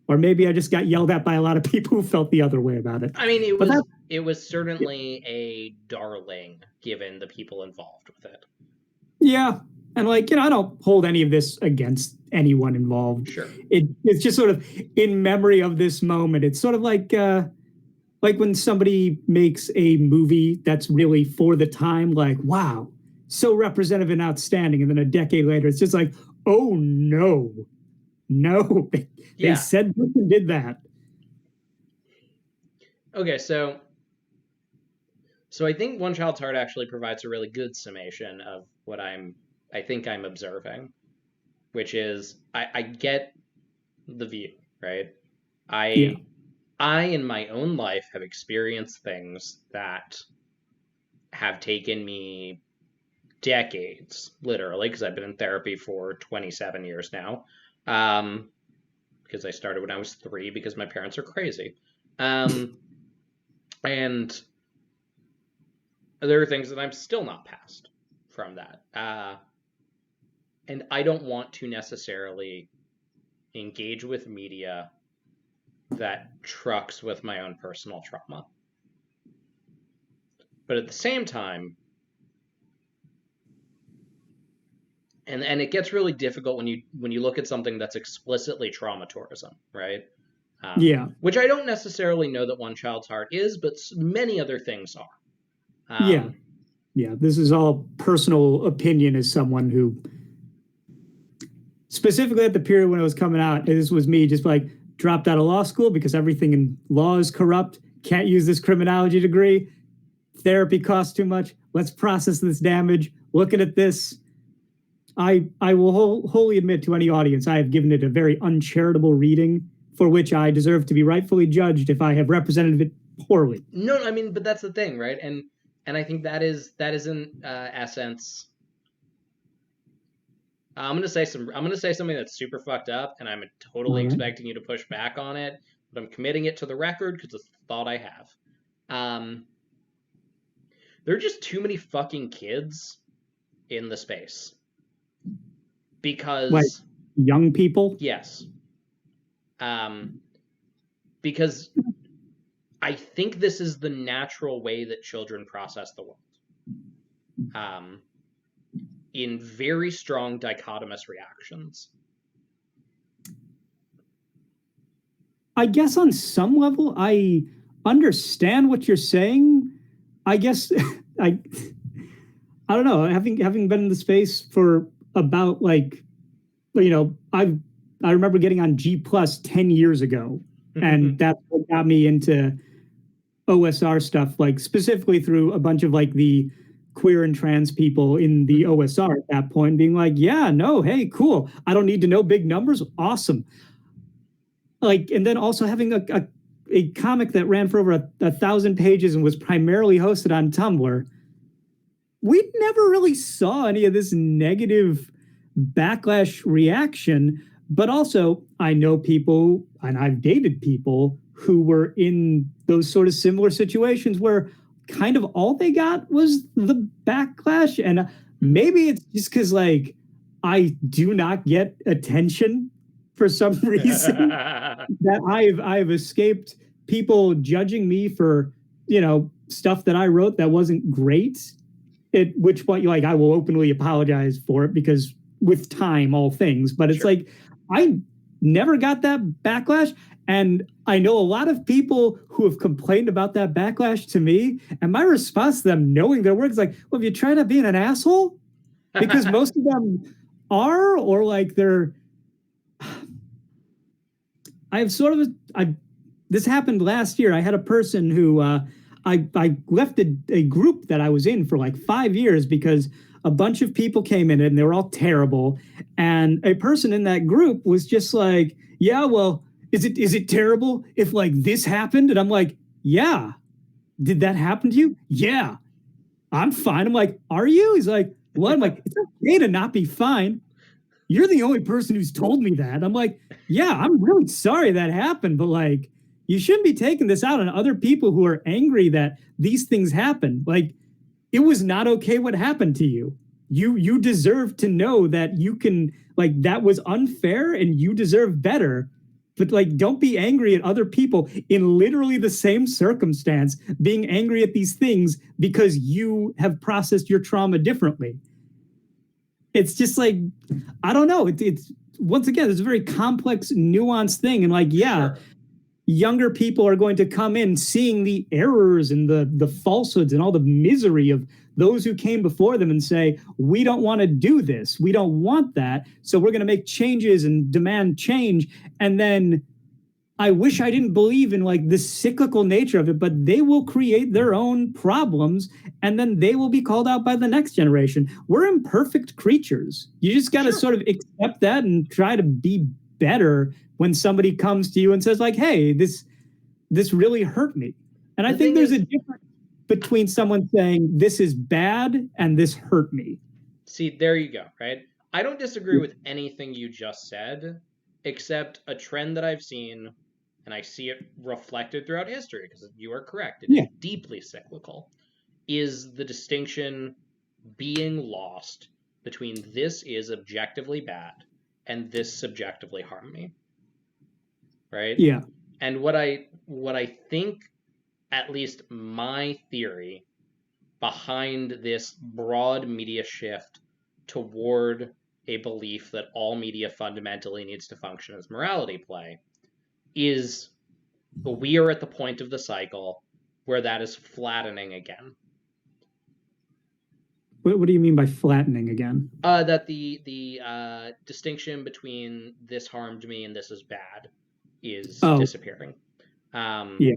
B: Or maybe I just got yelled at by a lot of people who felt the other way about it.
A: I mean, it was certainly a darling given the people involved with it.
B: Yeah. And I don't hold any of this against anyone involved.
A: Sure.
B: It's just sort of in memory of this moment. It's sort of like when somebody makes a movie that's really for the time, like, wow, so representative and outstanding. And then a decade later, it's just like, oh no, they said this and did that.
A: Okay, so I think One Child's Heart actually provides a really good summation of what I think I'm observing, which is I get the view, right?
B: Yeah.
A: I in my own life have experienced things that have taken me decades, literally, because I've been in therapy for 27 years now. Because I started when I was 3 because my parents are crazy. And there are things that I'm still not past from that. And I don't want to necessarily engage with media that trucks with my own personal trauma. But at the same time, and it gets really difficult when you look at something that's explicitly trauma tourism, right?
B: Yeah.
A: Which I don't necessarily know that One Child's Heart is, but many other things are.
B: Yeah. This is all personal opinion as someone who, specifically at the period when it was coming out, this was me just like dropped out of law school because everything in law is corrupt. Can't use this criminology degree. Therapy costs too much. Let's process this damage. Looking at this, I will wholly admit to any audience, I have given it a very uncharitable reading for which I deserve to be rightfully judged if I have represented it poorly.
A: No, I mean, but that's the thing, right? And I think that is in essence. I'm gonna say something that's super fucked up, and I'm totally expecting you to push back on it, but I'm committing it to the record because it's the thought I have. There are just too many fucking kids in the space. Because
B: like young people?
A: Yes. Because I think this is the natural way that children process the world. In very strong dichotomous reactions.
B: I guess on some level, I understand what you're saying. I guess I don't know. Having been in the space for about I remember getting on G+ 10 years ago, and that's what got me into OSR stuff, like specifically through a bunch of like the queer and trans people in the OSR at that point, being like, yeah, no, hey, cool. I don't need to know big numbers. Awesome. Like, and then also having a comic that ran for over 1,000 pages and was primarily hosted on Tumblr. We never really saw any of this negative backlash reaction, but also I know people and I've dated people who were in those sort of similar situations where kind of all they got was the backlash. And maybe it's just because like I do not get attention for some reason that I've escaped people judging me for, stuff that I wrote that wasn't great. At which point you're like, I will openly apologize for it because with time, all things. But it's like, I never got that backlash. And I know a lot of people who have complained about that backlash to me. And my response to them, knowing their work, is like, well, have you tried out being an asshole? Because most of them are, or like they're. I have sort of this happened last year. I had a person who I left a group that I was in for like 5 years because a bunch of people came in and they were all terrible. And a person in that group was just like, yeah, well, is it terrible if like this happened? And I'm like, yeah. Did that happen to you? Yeah. I'm fine. I'm like, are you? He's like, what? I'm like, it's okay to not be fine. You're the only person who's told me that. I'm like, yeah, I'm really sorry that happened, but like, you shouldn't be taking this out on other people who are angry that these things happen. Like, it was not okay what happened to you. You deserve to know that you can, like, that was unfair and you deserve better. But like, don't be angry at other people in literally the same circumstance, being angry at these things because you have processed your trauma differently. It's just like, I don't know. It's once again, it's a very complex, nuanced thing. And like, yeah, younger people are going to come in seeing the errors and the falsehoods and all the misery of those who came before them and say, we don't want to do this. We don't want that. So we're going to make changes and demand change. And then I wish I didn't believe in like the cyclical nature of it, but they will create their own problems and then they will be called out by the next generation. We're imperfect creatures. You just got to sort of accept that and try to be better when somebody comes to you and says like, hey, this really hurt me. And I think there's a difference between someone saying this is bad and this hurt me.
A: See, there you go, right? I don't disagree with anything you just said, except a trend that I've seen, and I see it reflected throughout history, because you are correct, it is deeply cyclical, is the distinction being lost between this is objectively bad and this subjectively harm me. right?
B: Yeah.
A: And what I think, at least my theory behind this broad media shift toward a belief that all media fundamentally needs to function as morality play, is we are at the point of the cycle where that is flattening again.
B: What do you mean by flattening again?
A: That the distinction between this harmed me and this is bad is disappearing.
B: Yeah,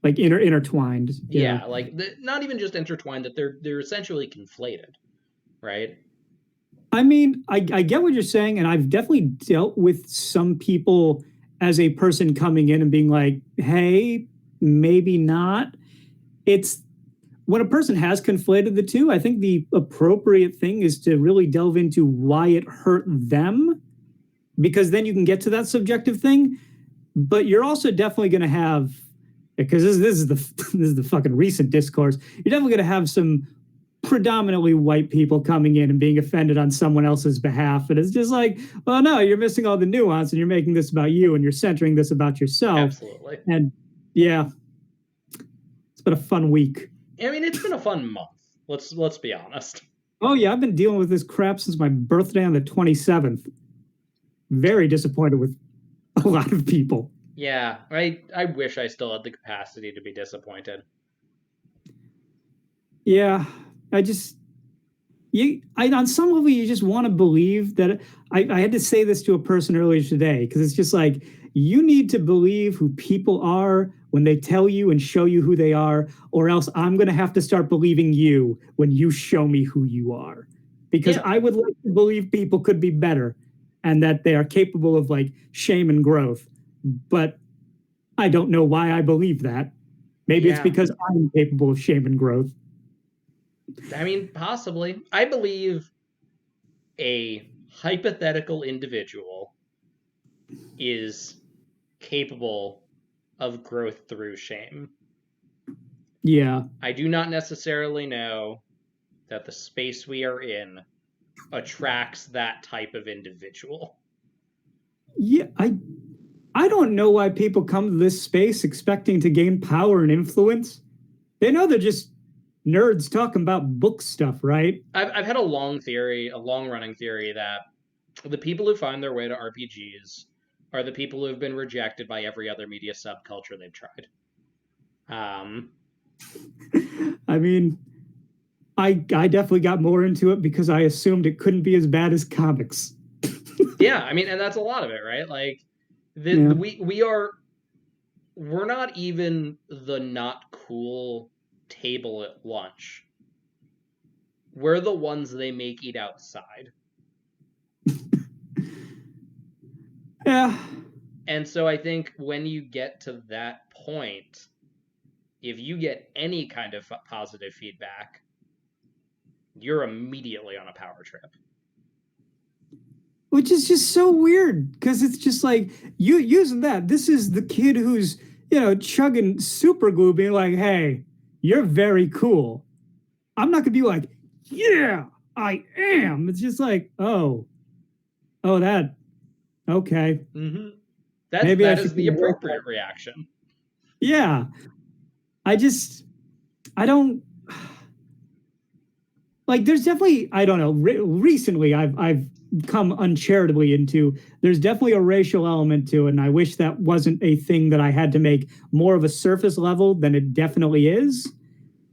B: like intertwined.
A: Yeah, like not even just intertwined; that they're essentially conflated, right?
B: I mean, I get what you're saying, and I've definitely dealt with some people as a person coming in and being like, "Hey, maybe not." It's when a person has conflated the two, I think the appropriate thing is to really delve into why it hurt them, because then you can get to that subjective thing. But you're also definitely going to have, because this is the fucking recent discourse. You're definitely going to have some predominantly white people coming in and being offended on someone else's behalf, and it's just like, well, no, you're missing all the nuance, and you're making this about you, and you're centering this about yourself.
A: Absolutely.
B: And yeah, it's been a fun week.
A: I mean, it's been a fun month. Let's be honest.
B: Oh yeah, I've been dealing with this crap since my birthday on the 27th. Very disappointed with a lot of people.
A: Yeah, I wish I still had the capacity to be disappointed.
B: Yeah, on some level, you just want to believe that. I had to say this to a person earlier today, because it's just like, you need to believe who people are when they tell you and show you who they are, or else I'm going to have to start believing you when you show me who you are. Because I would like to believe people could be better and that they are capable of like shame and growth. But I don't know why I believe that. Maybe it's because I'm capable of shame and growth.
A: I mean, possibly. I believe a hypothetical individual is capable of growth through shame.
B: Yeah.
A: I do not necessarily know that the space we are in attracts that type of individual.
B: Yeah, I don't know why people come to this space expecting to gain power and influence. They know they're just nerds talking about book stuff, right?
A: I've had a long-running theory that the people who find their way to RPGs are the people who have been rejected by every other media subculture they've tried.
B: I mean, I definitely got more into it because I assumed it couldn't be as bad as comics.
A: Yeah, I mean, and that's a lot of it, right? Like, we're not even the not cool table at lunch. We're the ones they make eat outside.
B: Yeah.
A: And so I think when you get to that point, if you get any kind of positive feedback, you're immediately on a power trip.
B: Which is just so weird, because it's just like, you using that. This is the kid who's, chugging super glue, being like, hey, you're very cool. I'm not going to be like, yeah, I am. It's just like, oh, that, okay.
A: Mm-hmm. That is the appropriate reaction.
B: Yeah. I don't, like, there's definitely, I don't know, recently I've come uncharitably into, there's definitely a racial element to it, and I wish that wasn't a thing that I had to make more of a surface level than it definitely is.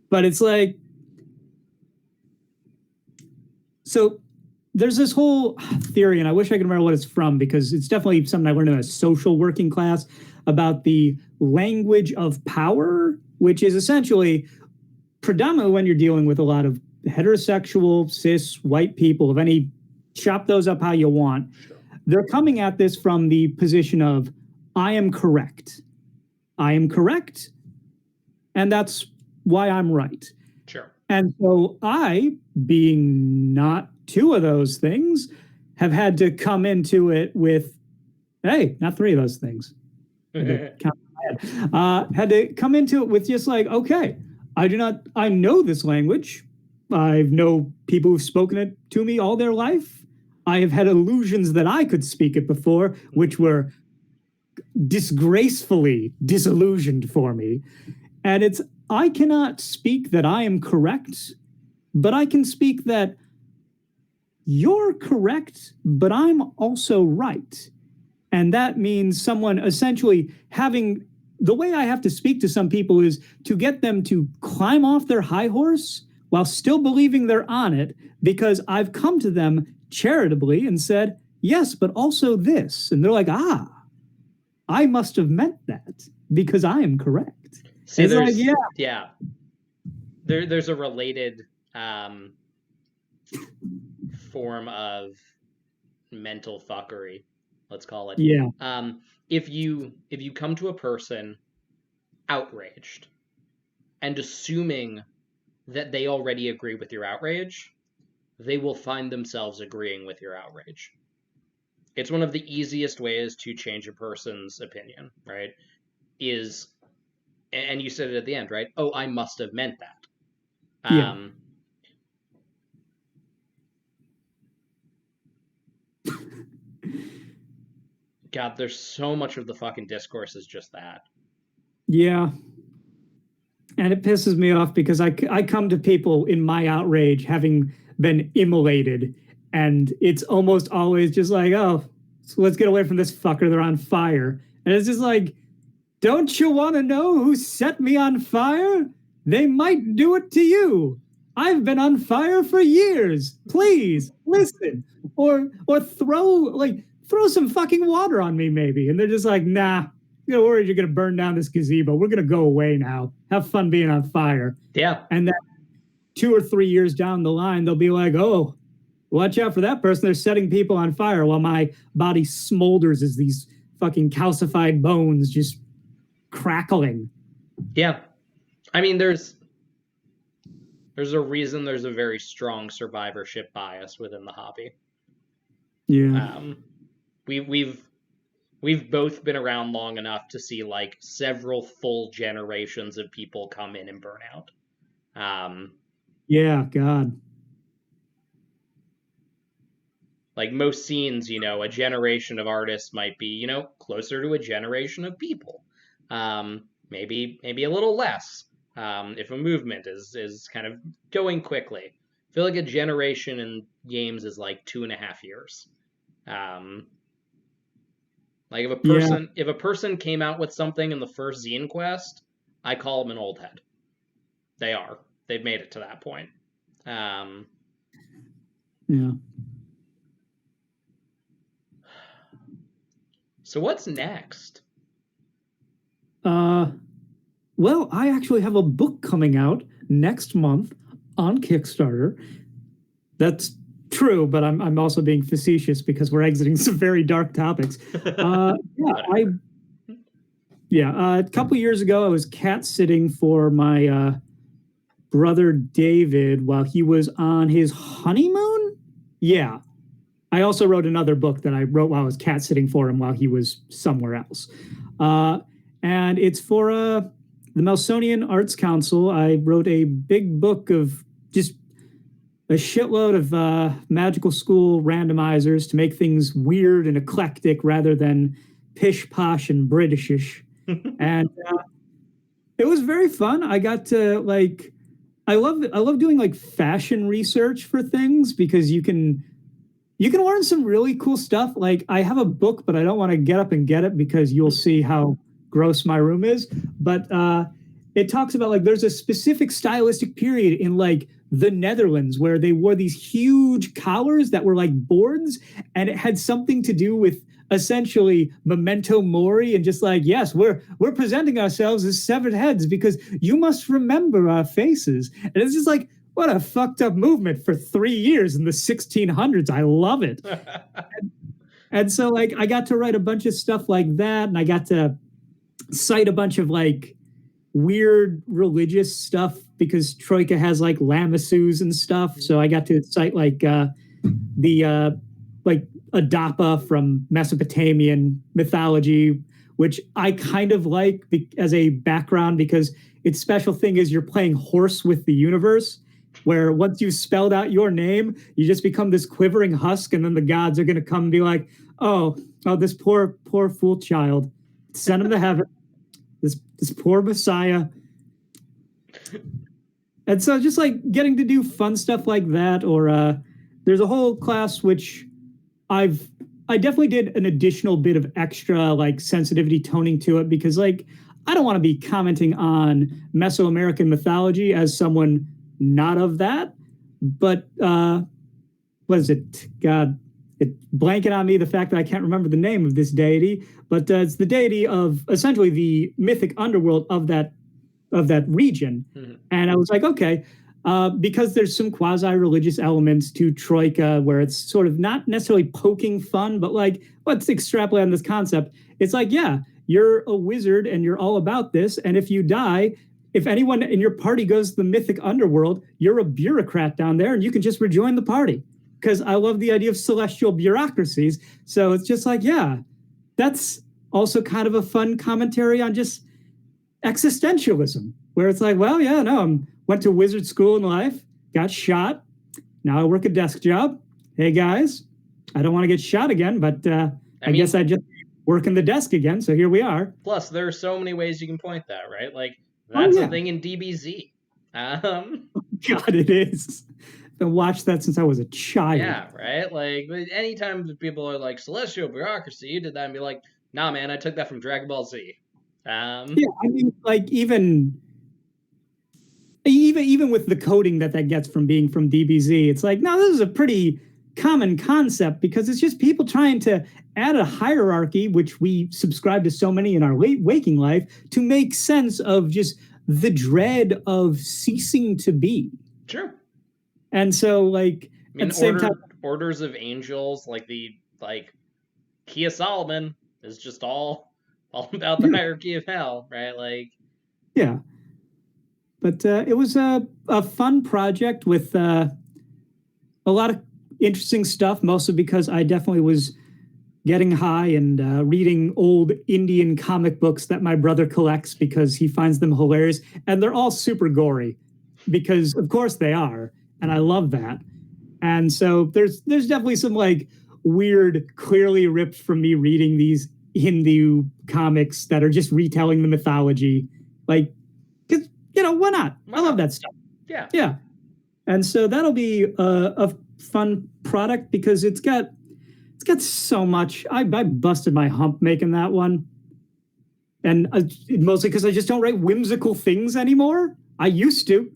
B: But it's like, so there's this whole theory, and I wish I could remember what it's from, because it's definitely something I learned in a social working class, about the language of power, which is essentially predominantly when you're dealing with a lot of heterosexual, cis, white people of any, chop those up how you want. Sure. They're coming at this from the position of, I am correct. I am correct. And that's why I'm right.
A: Sure.
B: And so I, being not two of those things, have had to come into it with, hey, not three of those things. Had to come into it with just like, okay, I know this language. I know people who've spoken it to me all their life. I have had illusions that I could speak it before, which were disgracefully disillusioned for me. And it's, I cannot speak that I am correct, but I can speak that you're correct, but I'm also right. And that means someone essentially having, the way I have to speak to some people is to get them to climb off their high horse while still believing they're on it, because I've come to them charitably and said, yes, but also this. And they're like, I must have meant that because I am correct.
A: See,
B: it's
A: there's,
B: like,
A: yeah. There's a related form of mental fuckery, let's call it.
B: Yeah.
A: If you come to a person outraged and assuming that they already agree with your outrage, they will find themselves agreeing with your outrage. It's one of the easiest ways to change a person's opinion, right? Is, and you said it at the end, right? Oh, I must have meant that.
B: Yeah.
A: God, there's so much of the fucking discourse is just that.
B: Yeah. And it pisses me off because I come to people in my outrage having been immolated, and it's almost always just like, oh, so let's get away from this fucker. They're on fire. And it's just like, don't you want to know who set me on fire? They might do it to you. I've been on fire for years. Please listen. Or throw some fucking water on me, maybe. And they're just like, nah, you're worried you're going to burn down this gazebo. We're going to go away now. Have fun being on fire.
A: Yeah.
B: And then 2 or 3 years down the line, they'll be like, oh, watch out for that person. They're setting people on fire while my body smolders as these fucking calcified bones just crackling.
A: Yeah. I mean, there's a reason there's a very strong survivorship bias within the hobby.
B: Yeah.
A: We've both been around long enough to see like several full generations of people come in and burn out.
B: Yeah, God.
A: Like most scenes, a generation of artists might be, closer to a generation of people. Maybe a little less. If a movement is kind of going quickly. I feel like a generation in games is like 2.5 years. Like if a person came out with something in the first Zine Quest, I call them an old head. They've made it to that point.
B: Yeah.
A: So what's next?
B: Well, I actually have a book coming out next month on Kickstarter. That's true, but I'm also being facetious because we're exiting some very dark topics. A couple years ago, I was cat sitting for my brother David while he was on his honeymoon. Yeah. I also wrote another book that I wrote while I was cat sitting for him while he was somewhere else. And it's for the Melsonian Arts Council. I wrote a big book of just a shitload of magical school randomizers to make things weird and eclectic rather than pish posh and Britishish. And it was very fun. I got to I love doing fashion research for things because you can learn some really cool stuff. Like I have a book, but I don't want to get up and get it because you'll see how gross my room is. But it talks about there's a specific stylistic period in the Netherlands where they wore these huge collars that were like boards, and it had something to do with essentially memento mori and just yes, we're presenting ourselves as severed heads because you must remember our faces. And it's just what a fucked up movement for 3 years in the 1600s. I love it. and so I got to write a bunch of stuff like that, and I got to cite a bunch of weird religious stuff because Troika has lamassus and stuff. So I got to cite the Adapa from Mesopotamian mythology, which I kind of like as a background because its special thing is you're playing horse with the universe, where once you've spelled out your name, you just become this quivering husk, and then the gods are going to come and be like, oh, this poor fool child. Send him to heaven. This poor Messiah. And so just like getting to do fun stuff like that, or there's a whole class which I definitely did an additional bit of extra like sensitivity toning to it, because like I don't want to be commenting on Mesoamerican mythology as someone not of that. But what is it? God, it's blanking on me the fact that I can't remember the name of this deity, but it's the deity of essentially the mythic underworld of that region. Mm-hmm. And I was like, okay, because there's some quasi-religious elements to Troika where it's sort of not necessarily poking fun, but like, let's extrapolate on this concept. It's like, yeah, you're a wizard and you're all about this. And if you die, if anyone in your party goes to the mythic underworld, you're a bureaucrat down there and you can just rejoin the party. Because I love the idea of celestial bureaucracies. So it's just like, yeah, that's also kind of a fun commentary on just existentialism, where it's like, well, yeah, no, I went to wizard school in life, got shot. Now I work a desk job. Hey, guys, I don't want to get shot again, but I guess I just work in the desk again. So here we are.
A: Plus, there are so many ways you can point that, right? Like, that's a thing in DBZ.
B: God, it is. I've watched that since I was a child.
A: Yeah, right? Like, anytime people are like, celestial bureaucracy, you did that, and be like, nah, man, I took that from Dragon Ball Z.
B: Yeah, I mean, like, even with the coding that gets from being from DBZ, it's like, no, this is a pretty common concept, because it's just people trying to add a hierarchy, which we subscribe to so many in our waking life, to make sense of just the dread of ceasing to be.
A: Sure.
B: And so, like,
A: I mean,
B: at the same time,
A: orders of angels, like Key of Solomon is just all about the hierarchy of hell, right? Like,
B: yeah. But it was a fun project with a lot of interesting stuff, mostly because I definitely was getting high and reading old Indian comic books that my brother collects because he finds them hilarious. And they're all super gory, because of course they are. And I love that. And so there's definitely some like weird, clearly ripped from me reading these Hindu comics that are just retelling the mythology. Like, because, why not? I love that stuff.
A: Yeah.
B: Yeah. And so that'll be a fun product, because it's got so much. I busted my hump making that one. And mostly because I just don't write whimsical things anymore. I used to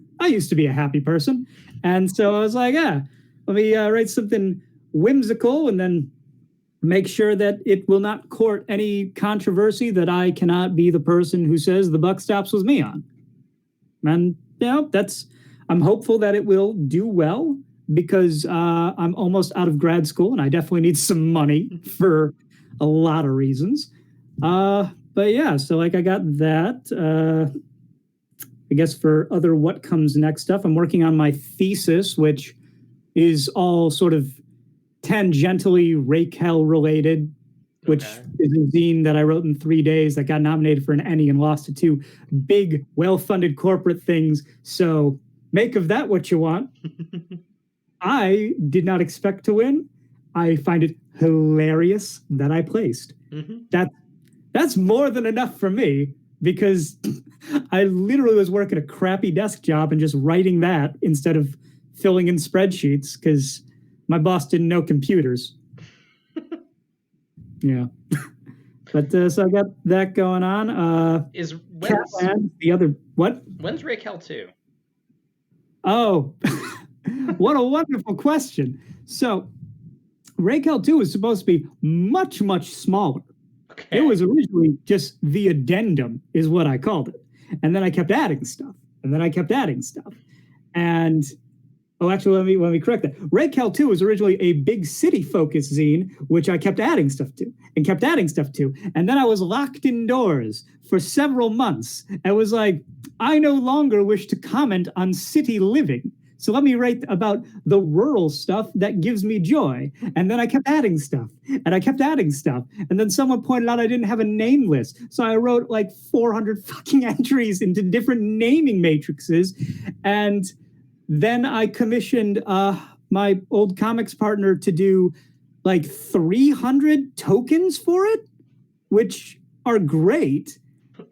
B: be a happy person. And so I was like, yeah, let me write something whimsical and then make sure that it will not court any controversy that I cannot be the person who says the buck stops with me on. And, I'm hopeful that it will do well, because I'm almost out of grad school and I definitely need some money for a lot of reasons. But yeah, so like I got that. I guess for other what comes next stuff, I'm working on my thesis, which is all sort of tangentially Rake Hell related, which is a zine that I wrote in 3 days that got nominated for an ENnie and lost to 2 big, well-funded corporate things. So make of that what you want. I did not expect to win. I find it hilarious that I placed. Mm-hmm. That's more than enough for me, because I literally was working a crappy desk job and just writing that instead of filling in spreadsheets, because my boss didn't know computers. Yeah. But so I got that going on.
A: When's
B: the other what?
A: When's Rake Hell 2?
B: Oh, what a wonderful question. So Rake Hell 2 was supposed to be much, much smaller. Okay. It was originally just the addendum is what I called it. And then I kept adding stuff. And actually, let me correct that. Rake Hell 2 was originally a big city focused zine, which I kept adding stuff to. And then I was locked indoors for several months. And was like, I no longer wish to comment on city living. So let me write about the rural stuff that gives me joy. And then I kept adding stuff. And then someone pointed out I didn't have a name list. So I wrote like 400 fucking entries into different naming matrices. And then I commissioned my old comics partner to do like 300 tokens for it, which are great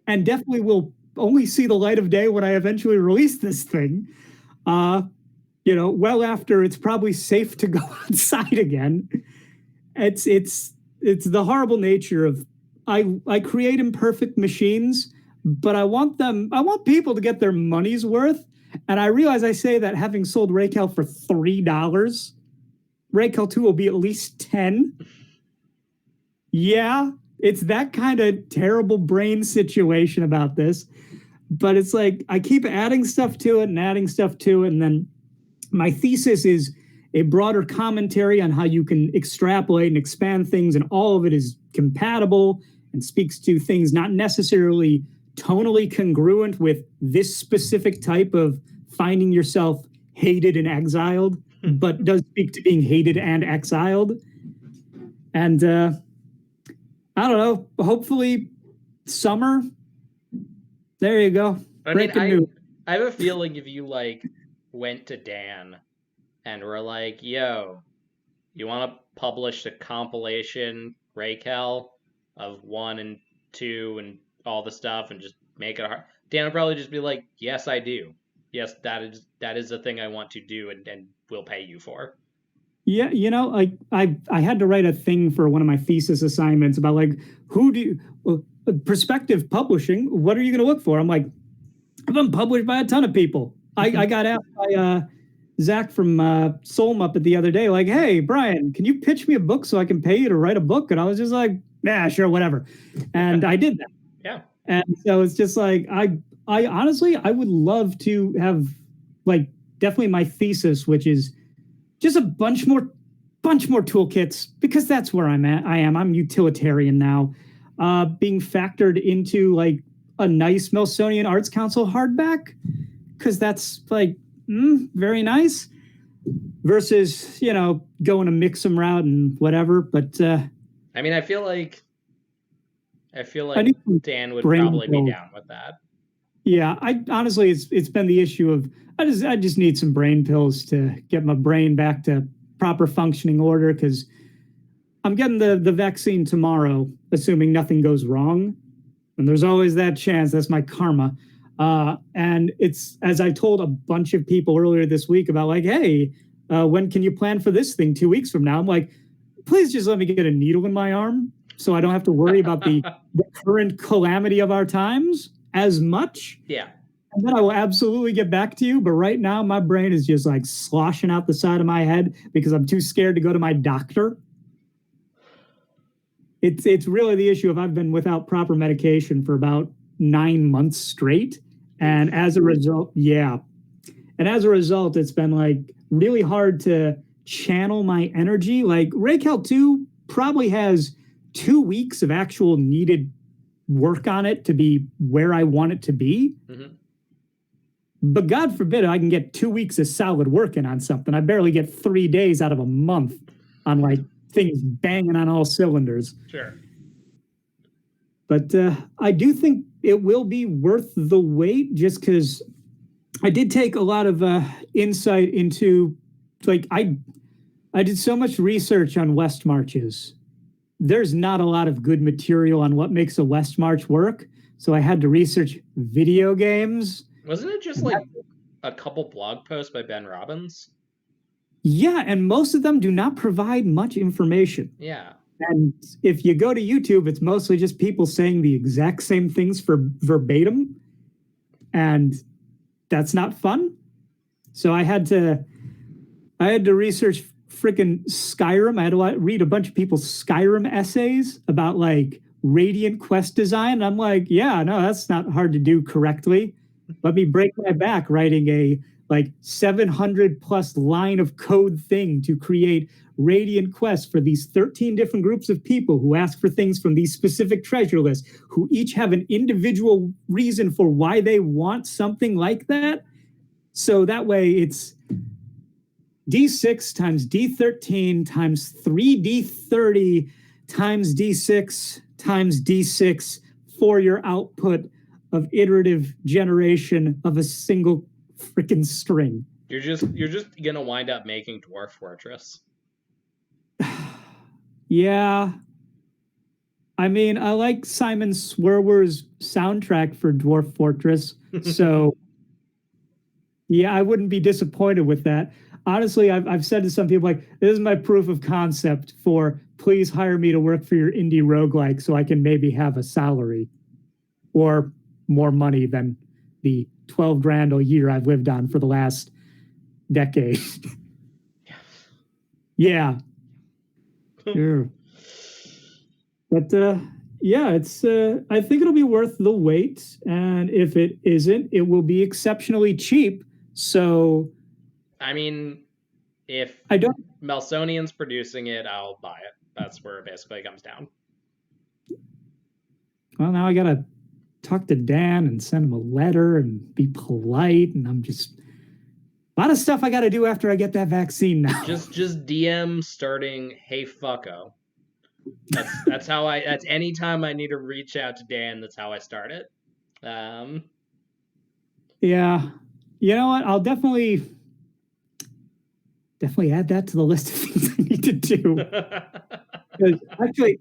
B: and definitely will only see the light of day when I eventually release this thing. Well after it's probably safe to go outside again. It's the horrible nature of I create imperfect machines, but I want people to get their money's worth. And I realize I say that having sold Raycal for $3, Raycal 2 will be at least 10. Yeah, it's that kind of terrible brain situation about this. But it's like I keep adding stuff to it, and then my thesis is a broader commentary on how you can extrapolate and expand things, and all of it is compatible and speaks to things not necessarily tonally congruent with this specific type of finding yourself hated and exiled, but does speak to being hated and exiled. And I don't know, hopefully summer. There you go.
A: I mean, I have a feeling if you like went to Dan and were like, yo, you want to publish a compilation Raycal of 1 and 2 and all the stuff and just make it hard, Dan would probably just be like, yes, I do. Yes, that is the thing I want to do and will pay you for.
B: Yeah, I had to write a thing for one of my thesis assignments about like prospective publishing. What are you going to look for? I'm like, I've been published by a ton of people. I got asked by Zach from Soul Muppet the other day, like, hey, Brian, can you pitch me a book so I can pay you to write a book? And I was just like, nah, sure, whatever. And I did that.
A: Yeah.
B: And so it's just like, I honestly, I would love to have like definitely my thesis, which is just a bunch more toolkits, because that's where I'm at. I'm utilitarian now, being factored into like a nice Smithsonian Arts Council hardback, because that's like very nice, versus going a Mixam route and whatever. But
A: I mean, I feel like Dan would probably be down with that.
B: Yeah, I honestly, it's been the issue of I just need some brain pills to get my brain back to proper functioning order, because I'm getting the vaccine tomorrow, assuming nothing goes wrong. And there's always that chance. That's my karma. And it's, as I told a bunch of people earlier this week about like, hey, when can you plan for this thing 2 weeks from now? I'm like, please just let me get a needle in my arm so I don't have to worry about the current calamity of our times as much.
A: Yeah.
B: And then I will absolutely get back to you. But right now, my brain is just like sloshing out the side of my head because I'm too scared to go to my doctor. It's really the issue of I've been without proper medication for about 9 months straight. And as a result, it's been like really hard to channel my energy. Like Raycal 2 probably has 2 weeks of actual needed work on it to be where I want it to be. Mm-hmm. But God forbid I can get 2 weeks of solid working on something. I barely get 3 days out of a month on like things banging on all cylinders.
A: Sure.
B: But I do think it will be worth the wait, just because I did take a lot of insight into, like, I did so much research on West Marches. There's not a lot of good material on what makes a West March work. So I had to research video games.
A: Wasn't it just like a couple blog posts by Ben Robbins?
B: Yeah, and most of them do not provide much information.
A: Yeah.
B: And if you go to YouTube, it's mostly just people saying the exact same things for verbatim. And that's not fun. So I had to research freaking Skyrim. I had to read a bunch of people's Skyrim essays about like Radiant quest design. And I'm like, yeah, no, that's not hard to do correctly. Let me break my back writing a like 700 plus line of code thing to create Radiant quests for these 13 different groups of people who ask for things from these specific treasure lists, who each have an individual reason for why they want something like that. So that way it's D6 times D13 times 3D30 times D6 times D6 for your output of iterative generation of a single freaking string.
A: You're just gonna wind up making Dwarf Fortress.
B: Yeah. I mean, I like Simon Swerwer's soundtrack for Dwarf Fortress, so yeah, I wouldn't be disappointed with that. Honestly, I've said to some people, like, this is my proof of concept for please hire me to work for your indie roguelike so I can maybe have a salary or more money than the 12 grand a year I've lived on for the last decade. Yeah. Sure. But yeah, it's I think it'll be worth the wait. And if it isn't, it will be exceptionally cheap. So
A: I mean, if
B: I don't
A: Melsonian's producing it, I'll buy it. That's where it basically comes down.
B: well, now I gotta talk to Dan and send him a letter and be polite, and I'm just a lot of stuff I gotta do after I get that vaccine now.
A: Just DM starting, hey fucko. That's how that's anytime I need to reach out to Dan, that's how I start it.
B: Yeah. You know what? I'll definitely add that to the list of things I need to do. Actually,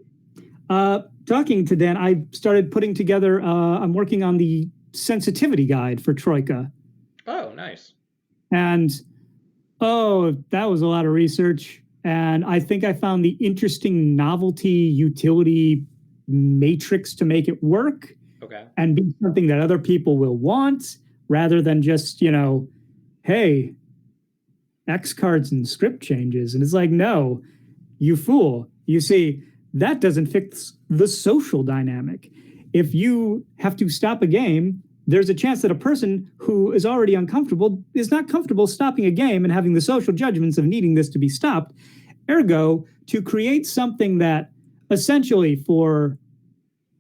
B: talking to Dan, I started putting together, I'm working on the sensitivity guide for Troika.
A: Oh, nice.
B: And, oh, that was a lot of research. And I think I found the interesting novelty utility matrix to make it work.
A: Okay.
B: And be something that other people will want rather than just, hey, X cards and script changes. And it's like, no, you fool. You see, that doesn't fix the social dynamic. If you have to stop a game, there's a chance that a person who is already uncomfortable is not comfortable stopping a game and having the social judgments of needing this to be stopped. Ergo, to create something that essentially for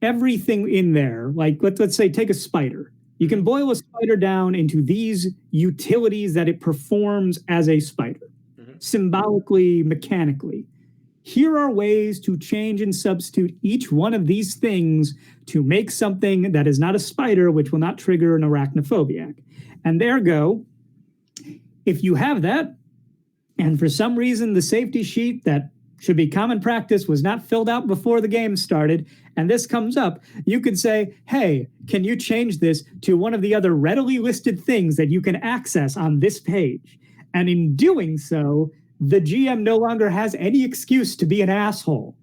B: everything in there, like let's say take a spider. You can boil a spider down into these utilities that it performs as a spider, symbolically, mechanically. Here are ways to change and substitute each one of these things to make something that is not a spider, which will not trigger an arachnophobiac. And ergo, if you have that, and for some reason the safety sheet that should be common practice was not filled out before the game started, and this comes up, you could say, hey, can you change this to one of the other readily listed things that you can access on this page? And in doing so, the GM no longer has any excuse to be an asshole.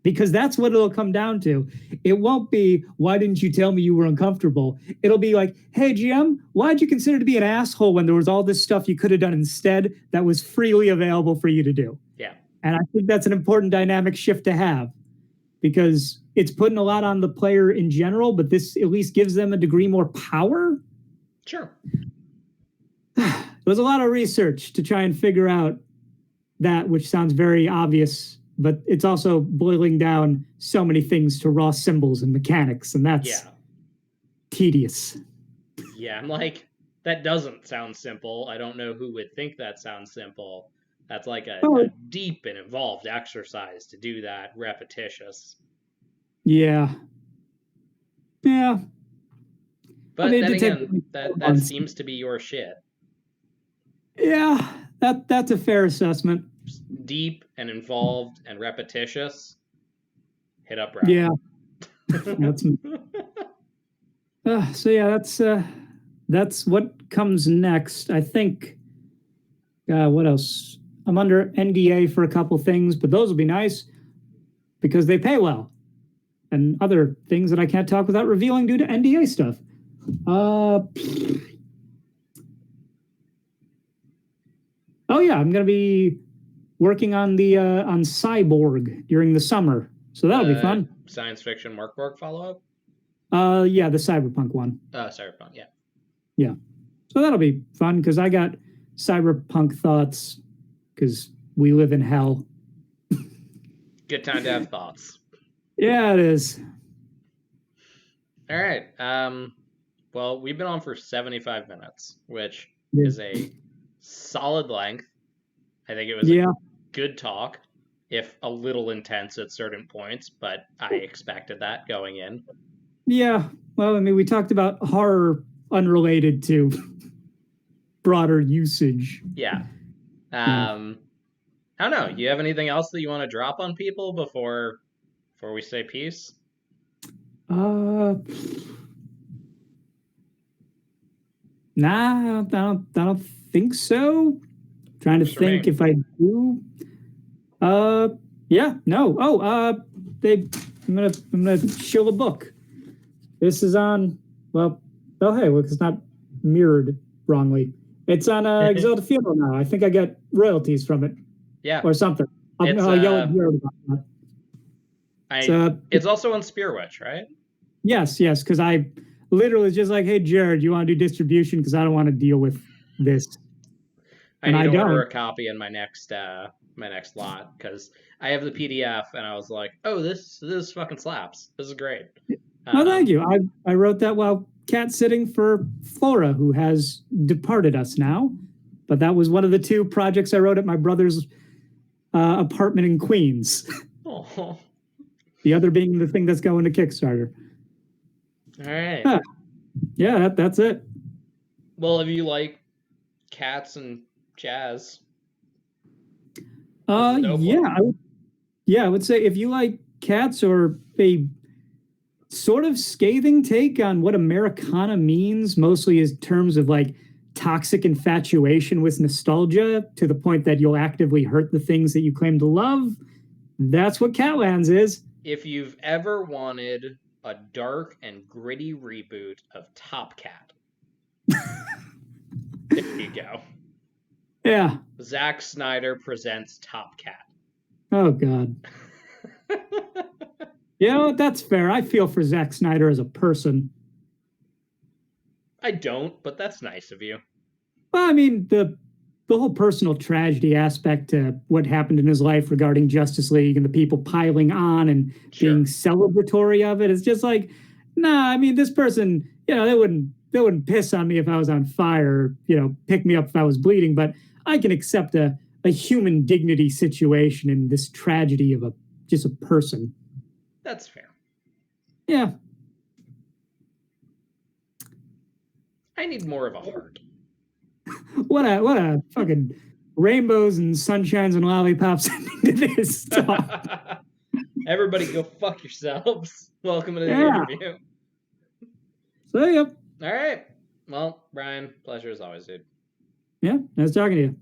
B: Because that's what it'll come down to. It won't be, why didn't you tell me you were uncomfortable? It'll be like, hey, GM, why'd you consider to be an asshole when there was all this stuff you could have done instead that was freely available for you to do?
A: Yeah.
B: And I think that's an important dynamic shift to have because it's putting a lot on the player in general, but this at least gives them a degree more power.
A: Sure.
B: It was a lot of research to try and figure out that, which sounds very obvious, but it's also boiling down so many things to raw symbols and mechanics, and that's tedious.
A: Yeah, I'm like, that doesn't sound simple. I don't know who would think that sounds simple. That's like a deep and involved exercise to do that, repetitious.
B: Yeah. Yeah.
A: But then again, that seems to be your shit.
B: Yeah, that's a fair assessment.
A: Deep and involved and repetitious. Hit up Brad.
B: Yeah. So yeah, that's what comes next. I think. What else? I'm under NDA for a couple things, but those will be nice because they pay well, and other things that I can't talk without revealing due to NDA stuff. Oh yeah, I'm gonna be working on the on Cyborg during the summer, so that'll be fun.
A: Science fiction workbook follow-up.
B: Yeah, the cyberpunk one.
A: Cyberpunk, yeah.
B: Yeah, so that'll be fun because I got cyberpunk thoughts because we live in hell.
A: Good time to have thoughts.
B: Yeah, it is.
A: All right. Well, we've been on for 75 minutes, which is a solid length. I think it was a good talk, if a little intense at certain points, but I expected that going in. Yeah.
B: Well, I mean, we talked about horror unrelated to broader usage.
A: Yeah. I don't know. You have anything else that you want to drop on people before before we say peace?
B: Nah, I don't think so. Trying to think if I do. Yeah, no. Oh, I'm gonna show a book. This is on. Well, it's not mirrored wrongly. It's on Exalted Funeral now. I think I got royalties from it.
A: Yeah.
B: Or something. I'll yell at Jared about that.
A: It's also on Spearwitch, right?
B: Yes, because I literally was just like, hey, Jared, you want to do distribution? Because I don't want to deal with this.
A: I need to order a copy in my next lot because I have the PDF and I was like, oh, this fucking slaps. This is great.
B: Oh, thank you. I wrote that while cat sitting for Flora, who has departed us now. But that was one of the 2 projects I wrote at my brother's apartment in Queens.
A: Oh.
B: The other being the thing that's going to Kickstarter.
A: All right.
B: Yeah, that's it.
A: Well, if you like cats and jazz.
B: I would say if you like cats or a sort of scathing take on what Americana means, mostly in terms of like toxic infatuation with nostalgia to the point that you'll actively hurt the things that you claim to love, that's what Catlands is.
A: If you've ever wanted a dark and gritty reboot of Top Cat, there you go.
B: Yeah.
A: Zack Snyder presents Top Cat.
B: Oh, God. You know what? That's fair. I feel for Zack Snyder as a person.
A: I don't, but that's nice of you.
B: Well, I mean, the whole personal tragedy aspect to what happened in his life regarding Justice League and the people piling on and being celebratory of it is just like, nah, I mean, this person, they wouldn't piss on me if I was on fire, pick me up if I was bleeding, but I can accept a human dignity situation in this tragedy of just a person.
A: That's fair.
B: Yeah.
A: I need more of a heart.
B: What a fucking rainbows and sunshines and lollipops into this talk.
A: Everybody go fuck yourselves. Welcome to the interview.
B: See ya.
A: All right. Well, Brian, pleasure as always, dude.
B: Yeah, nice talking to you.